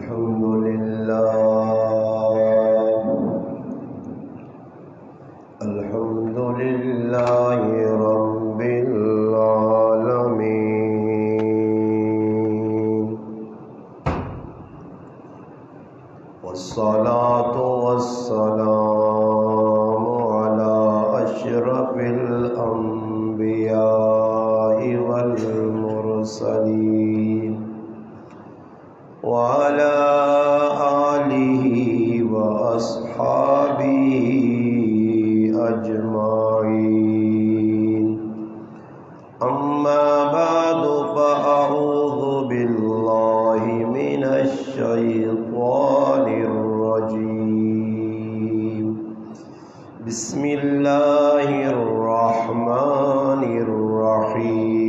الحمد لله رب العالمين، والصلاة والسلام على أشرف الأنبياء والمرسلين وعلى آله وأصحابه أجمعين. أما بعد، فأعوذ بالله من الشيطان الرجيم. بسم الله الرحمن الرحيم.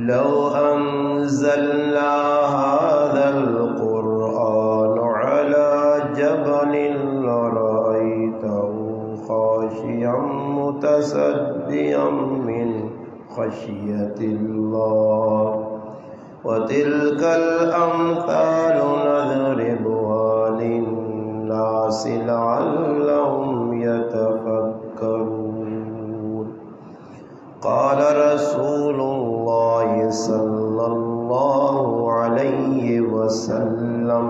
لو أنزلنا هذا القرآن على جبل لرأيته خاشعا متصدعا من خشية الله. وتلك الأمثال نضربها للناس لعلهم يتفكرون. قال رسول الله صلى الله عليه وسلم: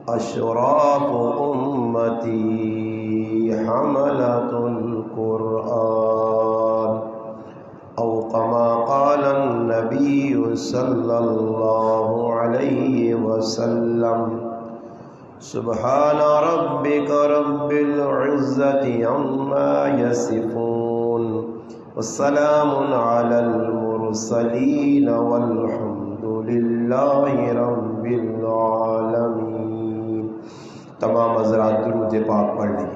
أشراف أمتي حملة القرآن، أو كما قال النبي صلى الله عليه وسلم. سبحان ربك رب العزة عما يصفون، والسلام على المرسلين، والحمد لله رب العالمین. تمام حضرات درود پاک پڑھ لیں.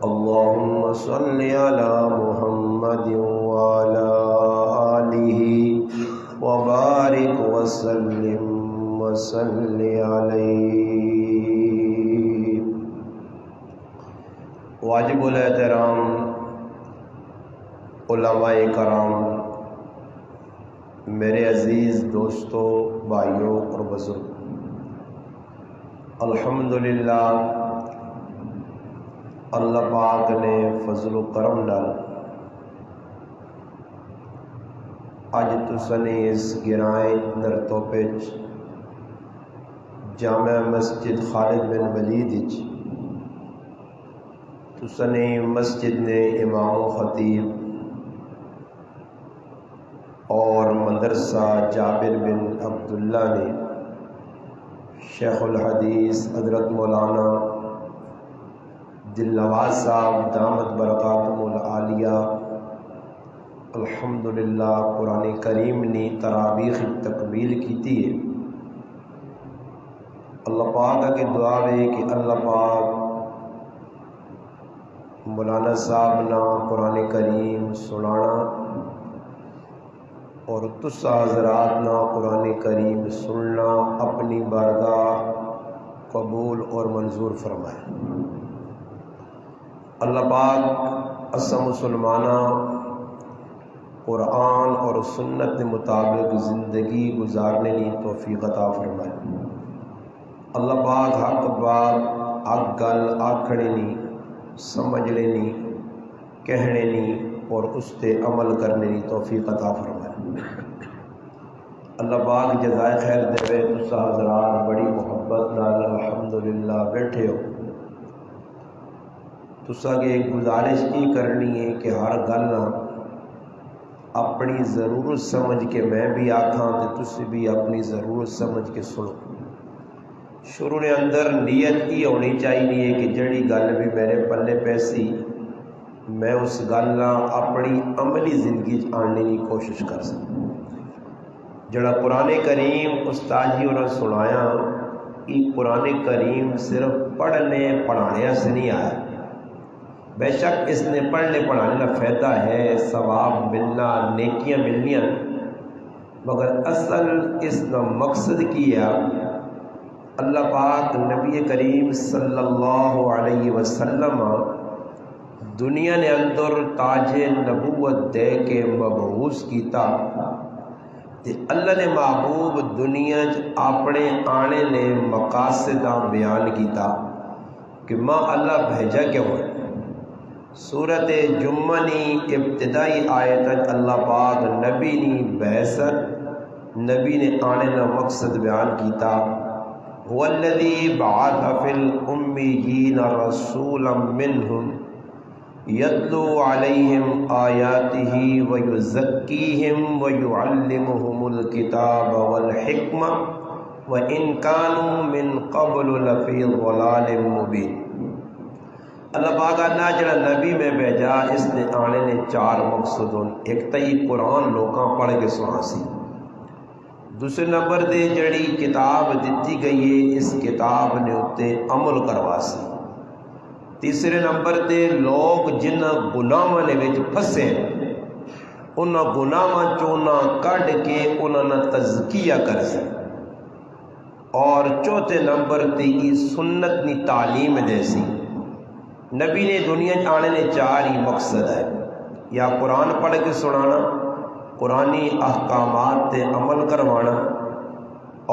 اللہم صل علی محمد وعلی آلہ وبارک وسلم وصل علیہ. واجب الاحترام علماء کرام، میرے عزیز دوستوں، بھائیوں اور بزرگ، الحمدللہ اللہ پاک نے فضل و کرم نال اج تساں اس گرائیں نرتوپے جامع مسجد خالد بن ولید تساں مسجد نے امام و خطیب اور مدرسہ جابر بن عبداللہ نے شیخ الحدیث حضرت مولانا دل نواز صاحب دامت برکاتہم العالیہ الحمدللہ قرآن کریم نے تراویح تکمیل کیتی ہے. اللہ پاک کی دعا ہے کہ اللہ پاک مولانا صاحب نا قرآن کریم سنانا اور تسا حضرات نا قرآن کریم سننا اپنی بارگاہ قبول اور منظور فرمائے. اللہ پاک اسا مسلمانہ قرآن اور سنت کے مطابق زندگی گزارنے کی توفیق عطا فرمائے. اللہ پاک حق بات حق گل آکھنے نہیں، سمجھنے نہیں، کہنے نہیں اور اس تے عمل کرنے کی توفیق عطا فرمائے. اللہ پاک جزائے خیر دے. تسا حضرات بڑی محبت نال الحمدللہ بیٹھے ہو. تسا کی ایک گزارش یہ کرنی ہے کہ ہر گل اپنی ضرورت سمجھ کے میں بھی آکھاں تے تسی بھی اپنی ضرورت سمجھ کے سنو. شروع نے اندر نیت ہی ہونی چاہیے کہ جڑی گل بھی میرے پلے پیسی میں اس گل اپنی عملی زندگی آننے کی کوشش کر سکوں. جڑا قرآن کریم استاد جی انہوں نے سنایا، یہ قرآن کریم صرف پڑھنے پڑھانے سے نہیں آیا. بے شک اس نے پڑھنے پڑھانے کا فائدہ ہے، ثواب ملنا، نیکیاں ملنیاں، مگر اصل اس کا مقصد کیا اللہ پاک نبی کریم صلی اللہ علیہ وسلم دنیا نے اندر تاج نبوت دے کے مبعوث کیتا. تے اللہ نے محبوب دنیا اپنے آنے نے مقاصد بیان کیتا کہ ماں اللہ بھیجا کیوں ہے۔ سورت جمعہ نی ابتدائی آیت اللہ پاک نبی نی بعثت نبی نے آنے کا مقصد بیان کیتا۔ هو الذی بعث فی الامیین رسولا منہم یتلو علیہم آیاتہ ویزکیہم ویعلمہم الکتاب والحکمہ وَإِن كَانُوا مِن قَبْلُ لَفِي ضَلَالٍ مُبِينٍ۔ اللہ پاک نے جڑا نبی میں بھیجا اس نے آنے نے 4 مقصد ہوں۔ ایک تو یہ قرآن لوکاں پڑھ کے سنا سی، دوسرے نمبر دے جڑی کتاب دیتی گئی ہے اس کتاب نے اتنے عمل کروا سی، تیسرے نمبر دے لوگ جنہ گناہاں نے وچ پھسے انہاں گناہاں چونا کڈ کے انہاں نا تزکیہ کر سی، اور چوتھے نمبر تی سنت نی تعلیم دے سی۔ نبی نے دنیا آنے نے 4 ہی مقصد ہے، یا قرآن پڑھ کے سنانا، قرآنی احکامات تے عمل کروانا،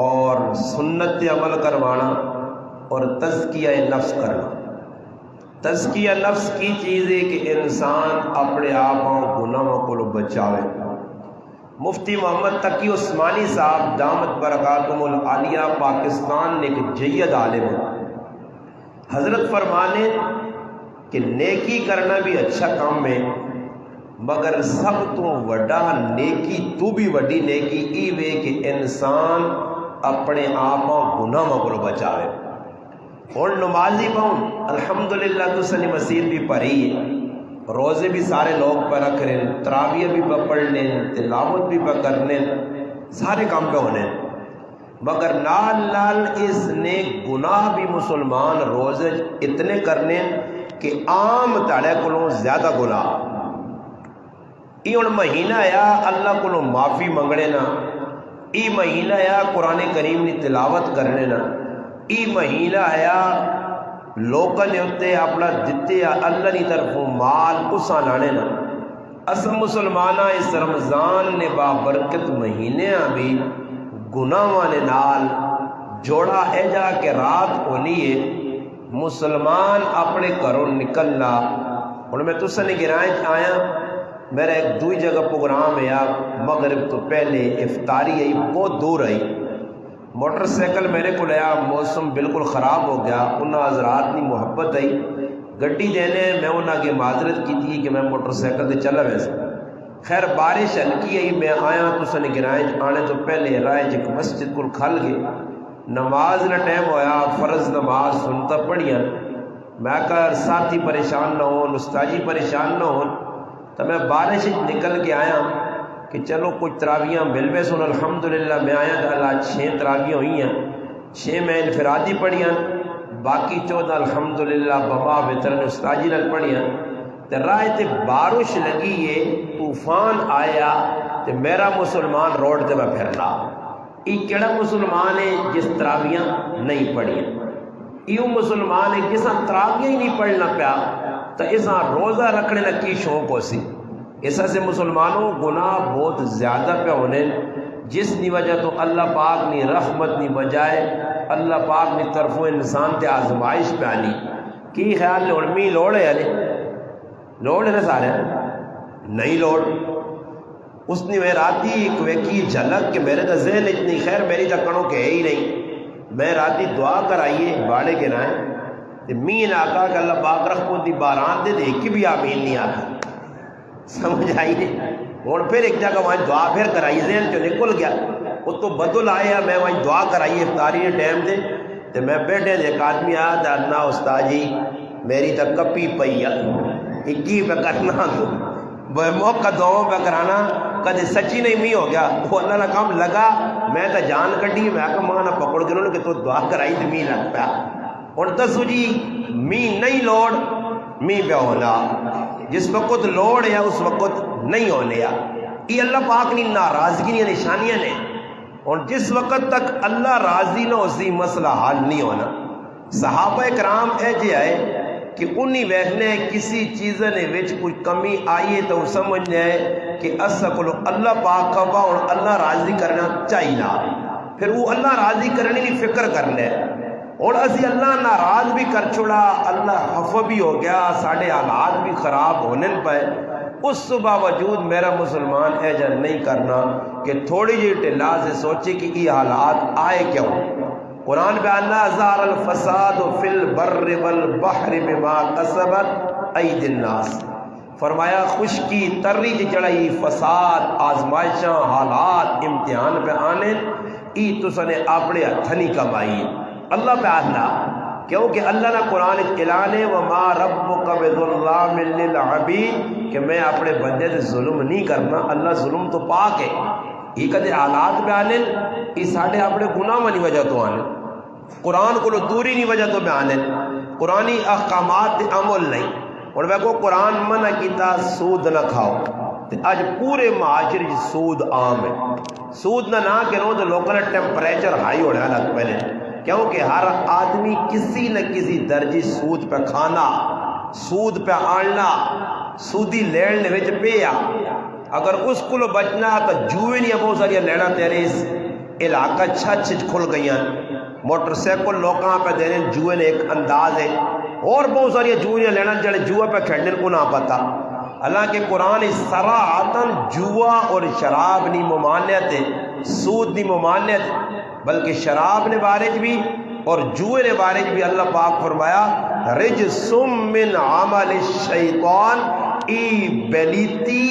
اور سنت تے عمل کروانا، اور تزکیہ نفس کرنا۔ تزکیہ نفس کی چیز ہے کہ انسان اپنے آپ گناہوں کو بچاوے۔ مفتی محمد تقی عثمانی صاحب دامت برکاتہم العالیہ پاکستان نے ایک جید عالم ہے، حضرت فرمانے کہ نیکی کرنا بھی اچھا کام ہے، مگر سب تو وڈا نیکی تو بھی وڈی نیکی ای وے کہ انسان اپنے آپ گناہوں کو بچاوے۔ اور نمازی پاؤں الحمدللہ تو نے مسیح بھی پڑھی ہے، روزے بھی سارے لوگ پہ رکھ رہے ہیں، تراویح بھی پہ پڑھنے، تلاوت بھی پہ کرنے، سارے کام پہ ہونے، مگر نال نال اس نے گناہ بھی مسلمان روزے اتنے کرنے کہ عام تاڑے کو زیادہ گناہ۔ یہ ان مہینہ آیا اللہ کو معافی منگنے نا، یہ مہینہ آیا قرآن کریم نے تلاوت کرنے نا، یہ مہینہ آیا لوگوں نے اتنے اپنا دیتے اللہ کی طرفوں مال اساں لانے نا۔ اصل مسلمانہ اس رمضان نے بابرکت مہینے بھی گناہاں نے نال جوڑا ہے جا کہ رات ہونی ہے مسلمان اپنے گھروں نکلنا۔ اور میں تُس نے گرائیں آیا، میرا ایک دوئی جگہ پروگرام ہے، مغرب تو پہلے افطاری آئی بہت دور آئی، موٹر سائیکل میرے کو لیا، موسم بالکل خراب ہو گیا، انہاں حضرات نے محبت آئی گڈی دینے، میں انہاں کے معذرت کی تھی کہ میں موٹر سائیکل سے چلا ویسے، خیر بارش ہلکی آئی، میں آیا تو سن گرائیں آنے تو پہلے رائے ایک مسجد کو کھل گئے، نماز نہ ٹائم ہویا، فرض نماز سنتا پڑھیا، میں کہا ساتھی پریشان نہ ہون، استاجی پریشان نہ ہون، تو میں بارش نکل کے آیا کہ چلو کچھ تراویاں ملوے سن، الحمدللہ میں آیا کہ اللہ 6 تراویاں ہوئی ہیں، 6 میں انفرادی پڑھیاں، باقی 14 الحمدللہ بابا وطرن استاجی نال پڑھیاں۔ تے راہ تے بارش لگی ہے، طوفان آیا تے میرا مسلمان روڈ تے میں پھرنا، یہ کیڑا مسلمان ہے جس تراویاں نہیں پڑھیاں؟ یہ مسلمان ہے جساں تراویاں ہی نہیں پڑھنا پیا تو اساں روزہ رکھنے نہ کی شوق ہو سی۔ ایسا سے مسلمانوں گناہ بہت زیادہ پہ ہونے، جس کی وجہ تو اللہ پاک نے رحمت نہیں بجائے اللہ پاک نے طرفوں انسان تے آزمائش پہ آنی کی خیال علمی لوڑ ہے، یعنی لوڑ ہے نا سارے نہیں لوڑ۔ اس نے میں راتی ایک ویکی جھلک کہ میرے تو ذہن اتنی خیر میری تو کڑوں کہ ہے ہی نہیں، میں راتی دعا کرائیے باڑے کے نائیں مین آقا کہ اللہ پاک رحمت دی باران دے دے کہ بھی آمین نہیں آقا، سمجھ آئیے۔ اور پھر ایک جگہ وہاں دعا پھر کرائی، ذہن جو نکل گیا وہ تو بدل آیا، میں وہاں دعا کرائی افطاری کے ٹائم دے تو میں بیٹھے دے ایک آدمی آیا تھا، نہ استاد جی میری تو کپی پئی ہے، اکی پہ کرنا تو موقع دعاؤں پہ کرانا، کدے سچی نہیں می ہو گیا، وہ اللہ کا کام لگا، میں تو جان کٹی، میں کہا ماں نہ پکڑ کے انہوں نے کہ تو دعا کرائی تو می لگ پیا۔ اور دسو جی می نہیں لوڑ می پہ ہونا، جس وقت لوڑ ہے اس وقت نہیں ہونے، یہ اللہ پاک نے ناراضگی نشانیاں نے، اور جس وقت تک اللہ راضی نہ ہو سی مسئلہ حل نہیں ہونا۔ صحابہ کرام اے جے آئے کہ انہی ویکھنا ہے کسی چیز نے وچ کوئی کمی آئی ہے تو سمجھنا ہے کہ اسا کو اللہ پاک کا اور اللہ راضی کرنا چاہیے، پھر وہ اللہ راضی کرنے کی فکر کرنا ہے۔ اور اسی اللہ ناراض بھی کر چھوڑا، اللہ خفا بھی ہو گیا، ساڑھے حالات بھی خراب ہونے پہ، اس باوجود میرا مسلمان ایجا نہیں کرنا کہ تھوڑی جی ٹھلا سے سوچے کہ یہ حالات آئے کیوں۔ قرآن بیاننا ظہر الفساد فی البر والبحر بما کسبت ایدی الناس، فرمایا خشکی تری جی چڑھائی، فساد، آزمائشاں، حالات، امتحان پہ آنے، ای تسا نے اپنے ہتھنی کمائی۔ اللہ بیاننا کیونکہ اللہ نے قرآن اعلان ہے وما ربک بظلام للعبید، کہ میں اپنے بندے سے ظلم نہیں کرنا، اللہ ظلم تو پاک ہے۔ یہ کدے حالات بیانے یہ ساڑھے اپنے گناہ منی وجہ تو آنے، قرآن کو دوری نہیں وجہ تو بیانے، قرآنی احکامات عمل نہیں۔ اور میں کو قرآن منع کیتا سود نہ کھاؤ، آج پورے معاشرے سود عام ہے۔ سود نہ کرو تو لوگوں نے ٹیمپریچر ہائی ہو رہا ہے پہلے، کیونکہ ہر آدمی کسی نہ کسی درجی سود پہ کھانا، سود پہ آڑنا، سودی لینے وچ پیا۔ اگر اس کو بچنا تو جوئے نہیں بہت ساری لینا تیرے اس علاقہ چھچ کھل گئی ہیں، موٹر سائیکل لوکاں پہ دینے جوئے نے ایک انداز ہے، اور بہت ساری جوئیاں لینا جڑے جوئے پہ کھیلنے کو نہ پتا۔ حالانکہ قرآن صراحتاً جوا اور شراب نہیں ممانعت ہے، سود نہیں ممانعت، بلکہ شراب نے بارے بھی اور جوئے نے بارے بھی اللہ پاک فرمایا رجسم من عمل الشیطان، ای بیلیتی،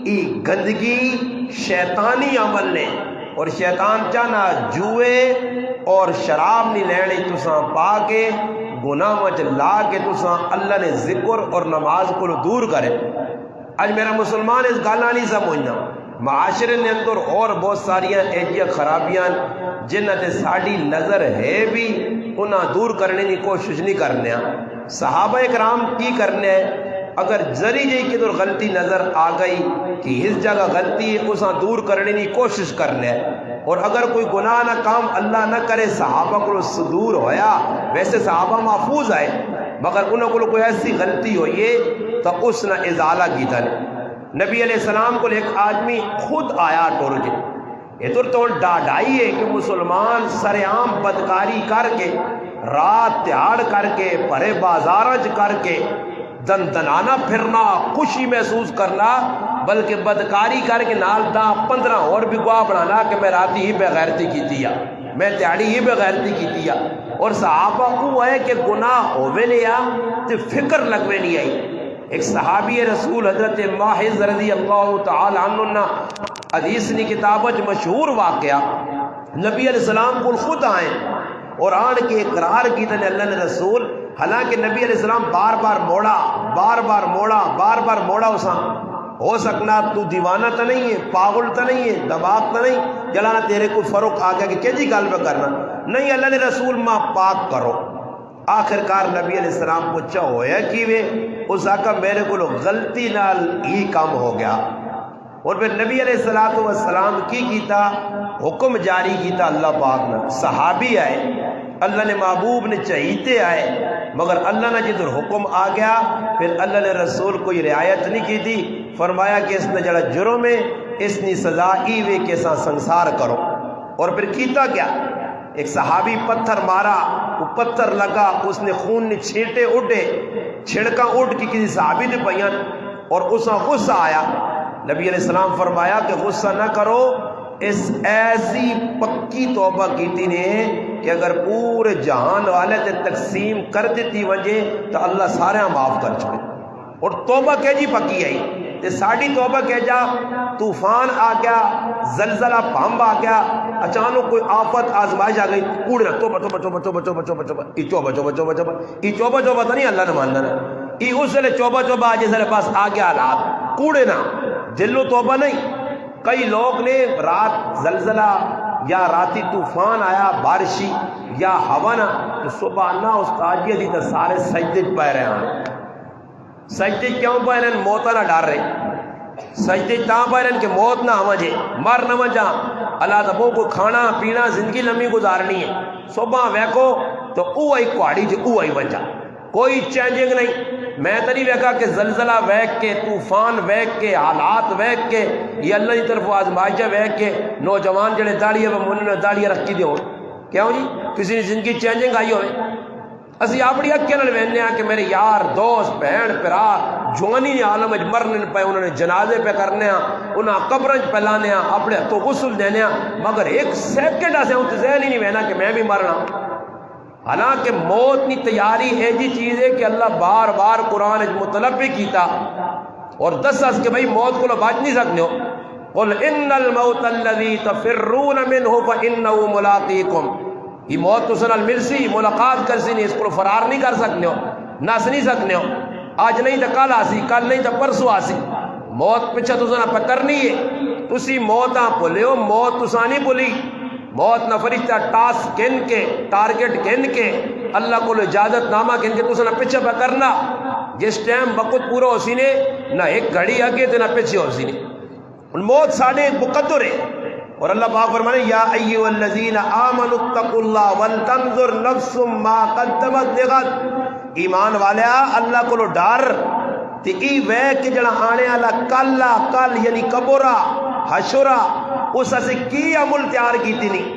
ای گندگی شیطانی عمل نے، اور شیطان چاہنا جوئے اور شراب نہیں لینے تساں پا کے گناہ وچ لا کے تساں اللہ نے ذکر اور نماز کو دور کرے۔ آج میرا مسلمان اس گالا نہیں سمجھنا، معاشرے نے اندر اور بہت ساریاں ایجیا خرابیاں جنہ تے ساڑی نظر ہے بھی انہاں دور کرنے کی کوشش نہیں کرنے۔ صحابہ اکرام کی کرنے ہیں، اگر ذری جی کی دور غلطی نظر آ گئی کہ اس جگہ غلطی ہے اساں دور کرنے کی کوشش کرنے ہیں، اور اگر کوئی گناہ نہ کام اللہ نہ کرے صحابہ کو صدور ہویا، ویسے صحابہ محفوظ آئے مگر انہوں کو کوئی ایسی غلطی ہوئی ہے تو اس نے ازالہ کی تھا۔ نبی علیہ السلام کو ایک آدمی خود آیا ٹور کے، یہ تو ڈاڈائی ہے کہ مسلمان سرعام بدکاری کر کے، رات تیار کر کے، پرے بازارج کر کے دن دنانا پھرنا، خوشی محسوس کرنا، بلکہ بدکاری کر کے نال 10-15 اور بھی گواہ بنانا کہ میں راتی ہی بغیرتی کی تیا، میں تیاری ہی بغیرتی کی تیا۔ اور صحابہ وہ ہے کہ گناہ ہوئے لیا تو فکر لگوے نہیں آئی۔ ایک صحابی رسول حضرت ماحز رضی اللہ تعالی عنہ حدیث نے کتابت مشہور واقعہ، نبی علیہ السلام کو خود آئیں اور آن کے اقرار کی تھے اللہ نے رسول، حالانکہ نبی علیہ السلام بار بار موڑا اساں ہو سکنا تو دیوانہ تو نہیں ہے، پاگل تو نہیں ہے، دماغ تو نہیں جلانا تیرے کو فرق آ گیا کہ کیجی گل پہ کرنا نہیں، اللہ نے رسول ماں پاک کرو۔ آخر کار نبی علیہ السلام کو ہویا کی وے اس آقا میرے کو غلطی نال ہی کام ہو گیا، اور پھر نبی علیہ السلام کی کیتا حکم جاری کیتا اللہ پاک نے، صحابی آئے اللہ نے محبوب نے چہیتے آئے، مگر اللہ نے جدھر حکم آ گیا پھر اللہ نے رسول کو یہ رعایت نہیں کی تھی، فرمایا کہ اس نے جڑا جرم ہے اس نے سزا ای وے کے ساتھ سنسار کرو۔ اور پھر کیتا کیا، ایک صحابی پتھر مارا، وہ پتھر لگا، اس نے خون نے چھینٹے اڑے، چھڑکاں اڑ کی کسی صحابی نے پیاں، اور اس نے غصہ آیا۔ نبی علیہ السلام فرمایا کہ غصہ نہ کرو، اس ایسی پکی توبہ کیتی نے کہ اگر پورے جہان والے تے تقسیم کر دیتی وجہ تو اللہ سارے معاف کر چھوڑے۔ اور توبہ کہ جی پکی آئی تے ساڑی توبہ کہ جا طوفان آ گیا، زلزلہ بم آ گیا، اچانک کوئی آفت آزمائش آ گئی، کوڑنا توبہ توبہ توبہ توبہ توبہ توبہ توبہ ای توبہ توبہ توبہ توبہ ای توبہ توبہ تو نہیں اللہ نے ماننا نا، ای اس لئے توبہ توبہ آج سارے پاس آ گیا حالات کوڑے نا دلو توبہ نہیں۔ کئی لوگ نے رات زلزلہ یا راتی طوفان آیا، بارشی یا ہوا نہ، تو صبح نہ استاد یہ تو سارے سجدے پہ رہے ہیں۔ سجدے کیوں پہ رہے ہیں؟ موت نہ ڈر رہے، سجدے تاں پہ رہے ہیں کہ موت نہ آمجھے، مر نہ مجھا، اللہ تبو کو کھانا پینا زندگی لمبی گزارنی ہے۔ صبح ویکو تو اوہی کوڑی جو اوہی بنجا، کوئی چینجنگ نہیں. میں تو نہیں ویکھا کہ زلزلہ ویکھ کے، طوفان ویکھ کے، حالات ویکھ کے، یہ اللہ کی طرف آزمائشیں ویکھ کے نوجوان جڑے داڑھی انہوں داڑیاں رکھی دے ہو. کیوں جی؟ کسی نے زندگی چینجنگ آئی ہوئے. اسی اپنی اکھیں نال ویکھنے ہاں کہ میرے یار دوست بہن بھرا جوانی عالم وچ مرنے پے، انہوں نے جنازے پہ کرنے ہاں، انہاں قبراں چ پلانے ہاں، اپنے ہتھوں غسل دینے ہاں، مگر ایک سیکنڈ اسے اُتے ذہن ہی نہیں وینا کہ میں بھی مرنا. حالانکہ موت کی تیاری ایسی چیز ہے کہ اللہ بار بار قرآن مطلب بھی کیتا اور دس کہ بھائی موت کو بچ نہیں سکتے ہو. قل ان الموت الذی تفرون منہ فانہ ملاقیکم. یہ موت تو سنال ملسی، ملاقات کرسی نہیں، اس کو فرار نہیں کر سکتے ہو، نس نہیں سکتے ہو. آج نہیں تو کل آسی، کل نہیں تو پرسوں آسی. موت پیچھے تو سنا پتر نہیں ہے. تسی موت بھولے ہو، موت تسا نہیں بھولی. موت نہ فرشتہ ٹاسک گن کے، ٹارگٹ گن کے، اللہ کو اجازت نامہ گن کے تو نہ پیچھے پہ کرنا. جس ٹائم وقت پورا ہو سی نے نہ ایک گھڑی آگے تو نہ پیچھے ہو سی نے. موت ساڑھے مقدر ہے. اور اللہ پاک فرمانے یا ایھا الذین آمنوا اتقوا اللہ ولتنظر نفس ما قدمت لغد. ایمان والیا اللہ کو ڈر تے ای وے کہ جڑا آنے والا کل یعنی قبرہ حشرہ اس سے کی عمل تیار کیتی نہیں.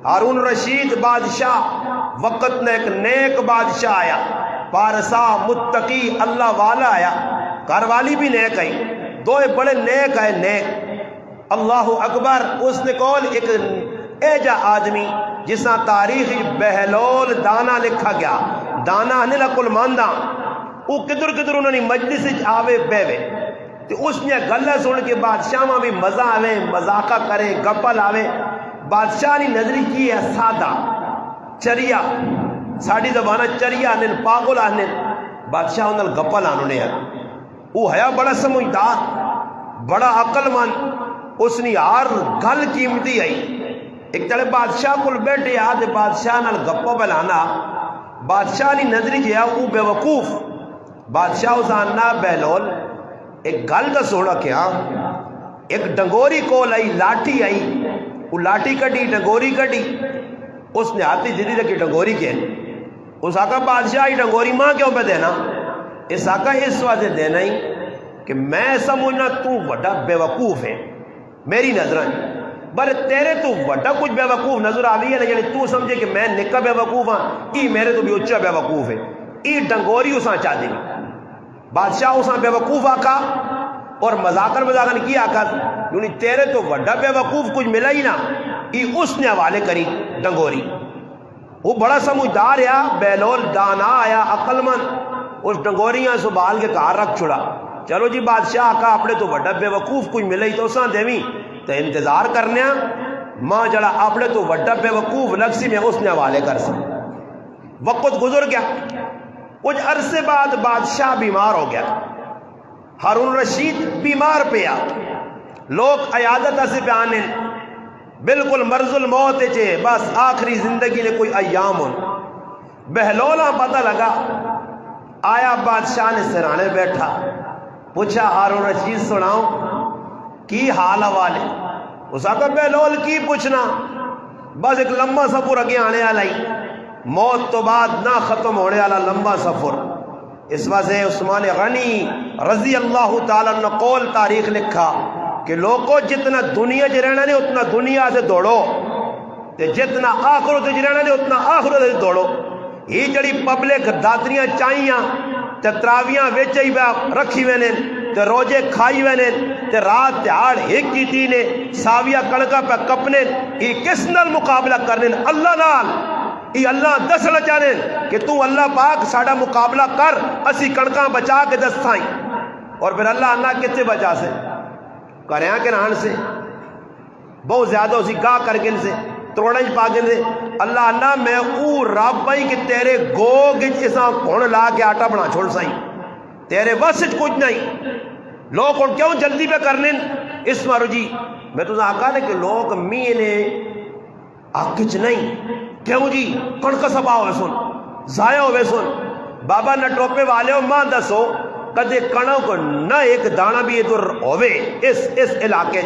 ہارون رشید بادشاہ وقت نے ایک نیک بادشاہ آیا، پارسا متقی اللہ والا آیا، گھر والی بھی نیک آئی، دو بڑے نیک آئے نیک. اللہ اکبر. اس نے کول ایک ایجا آدمی جسا تاریخ بہلول دانا لکھا گیا، دانا نہیں لکل ماندہ. وہ کدھر انہوں نے مجلس آوے بیوے تو اس نے گلہ سن کے بادشاہ میں بھی مزہ آوے، مذاقہ کرے، گپل آوے. بادشاہ نے نظری کی ہے سادہ چریا، ساڑی زبانہ چریا آنن، پاگل آنن. بادشاہ انہوں گپل آنو نے وہ ہے بڑا سمجھدار، بڑا عقل مند. اس نے ہر گل قیمتی آئی. ایک تڑے بادشاہ کو بیٹھے آدھے بادشاہ نال گپا بلانا. بادشاہ نے نظری کیا وہ بے وقوف. بادشاہ اس آنا بہلول ایک گل دا سوڑا کیا. ایک ڈنگوری کول آئی، لاٹھی آئی، وہ لاٹھی کٹی، ڈنگوری کٹی. اس نے ہاتھی جدی رکھی ڈنگوری کے. اس آقا بادشاہ ہی ڈنگوری ماں کیوں پہ دینا؟ اس آقا اس وجہ دینا ہی کہ میں سمجھنا تو وڈا بے وقوف ہے میری نظریں، بر تیرے تو وڈا کچھ بے وقوف نظر آئی ہے نا، یعنی تو سمجھے کہ میں نکا بے وقوف ہاں، ای میرے تو بھی اچھا بے وقوف ہے. ای ڈنگوری اساں چاہ دی. بادشاہ اساں بے وقوف آکا اور مذاکر کی آکا، یعنی تیرے تو وڈا بے وقوف کچھ ملا ہی نا. ای اس نے حوالے کری ڈنگوری. وہ بڑا سمجھدار ہے، بہلول دانا آیا، عقل مند. اس ڈنگوریاں سنبھال کے کہاں رکھ چھڑا. چلو جی بادشاہ آقا اپنے تو وڈا بے وقوف کچھ ملا ہی تو اساں دیویں تو انتظار کرنے ماں جڑا اپنے تو وڈا بے وقوف لگ سی میں اس نے حوالے کر سا. وقت گزر گیا. کچھ عرصے بعد بادشاہ بیمار ہو گیا. ہارون رشید بیمار پیا. لوگ عیادت سے پہ آنے بالکل مرض الموت چے، بس آخری زندگی نے کوئی ایام ہو. بہلولا پتہ لگا، آیا بادشاہ نے سرانے بیٹھا، پوچھا ہارون رشید سناؤ کی حال والے. اس آقا بہلول کی پوچھنا، بس ایک لمبا سفر اگے آنے والا ہی، موت تو بعد نہ ختم ہونے والا لمبا سفر. اس وجہ عثمان غنی رضی اللہ تعالیٰ نے قول تاریخ لکھا کہ لوگوں جتنا دنیا چ رہنا نہیں اتنا دنیا سے دوڑو، تے جتنا آخرت چ رہنا نہیں اتنا آخرت سے دوڑو. یہ جڑی پبلک داتریاں چاہیاں تے تراویاں وچ ہی رکھی وے نے تے روزے کھائی وے نے تے رات تہاڑ ایک کیتی نے ساویہ کڑکا پہ کپنے. یہ کس نال مقابلہ کرنے؟ اللہ نال. یہ اللہ دسنا چاہنے کہ تو اللہ پاک ساڑا مقابلہ کر، اسی کڑکاں بچا کے دستائیں. اور پھر اللہ اللہ کتے بچا سے کریاں کے رہن سے بہت زیادہ اسی گاہ کر گن سے تروڑیں پا گن سے. اللہ اللہ میں او رب بھائی کہ تیرے گوگ اساں کون لا کے آٹا بنا چھوڑ سائیں، تیرے وسط کچھ نہیں. لوگ کون کیوں جلدی پہ کرنے اس مارو جی. میں تو آقا نے کہ لوگ مینے آکچ نہیں کیوں جی کڑک سبا ہوئے سن ضائع ہوئے سن. بابا نہ ٹوپے والے ہو ماں دسو کدے کڑوں کو نہ ایک دانا بھی ادھر ہوئے اس علاقے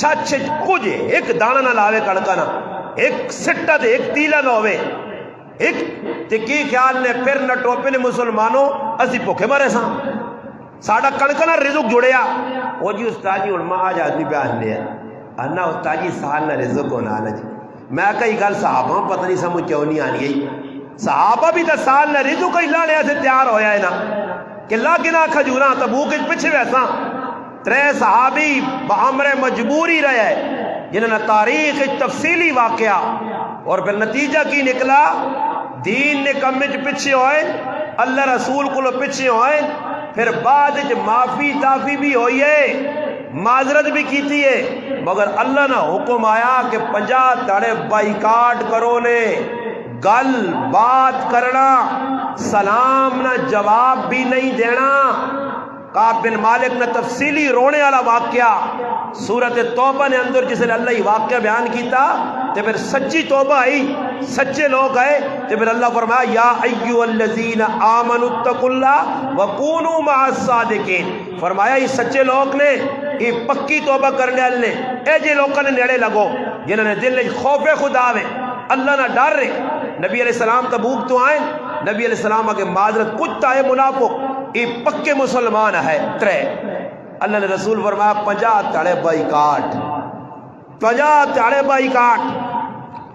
سچ کچھ ایک دانا نہ لاوے کڑکا نہ ایک سٹا دے ایک تیلا نہ ہوئے. ایک تے کی خیال نے پھر نہ ٹوپے نے مسلمانوں اسی بھوکے مرے ساں ساڈا کڑکنا رزق جڑیا او جی استاد جی ہن ما آج آدمی بیان لیا انا استاد جی سال نہ رزق ہونا نا جی میں کئی گل صحابہ پتہ نہیں سمجھ کیوں نہیں آنی گئی صحابہ بھی تو سال نہ رزق ہی لانے سے تیار ہویا ہے نا کہ لا گنا کھجوراں تبوک پیچھے ویسا ترے صحابی بامر مجبوری رہے جنہوں نے تاریخ تفصیلی واقعہ اور پھر نتیجہ کی نکلا دین نے کم پیچھے ہوئے اللہ رسول کو پیچھے ہوئے پھر بعد معافی تافی بھی ہوئی ہے معذرت بھی کیتی ہے مگر اللہ نہ حکم آیا کہ 50 دھڑے بائیکاٹ کرو نے گل بات کرنا سلام نہ جواب بھی نہیں دینا کعب بن مالک نے تفصیلی رونے والا واقعہ سورت توبہ نے اندر جسے اللہ ہی واقعہ بیان کیتا تے پھر سچی توبہ آئی سچے لوگ آئے تے پھر اللہ فرمایا یا ایھا الذین آمنوا اتقوا اللہ وکونوا مع الصادقین فرمایا یہ سچے لوگ نے یہ پکی توبہ کرنے والے اے جے لوگوں نے نیڑے لگو جنہوں نے دل خوف خدا میں اللہ نہ ڈر رہے نبی علیہ السلام تبوک تو آئے نبی علیہ السلام آگے معذرت کچھ آئے منافق یہ پکے مسلمان ہے ترے اللہ نے رسول فرمایا 50 تھڑے بائیکاٹ 50 تھڑے بائیکاٹ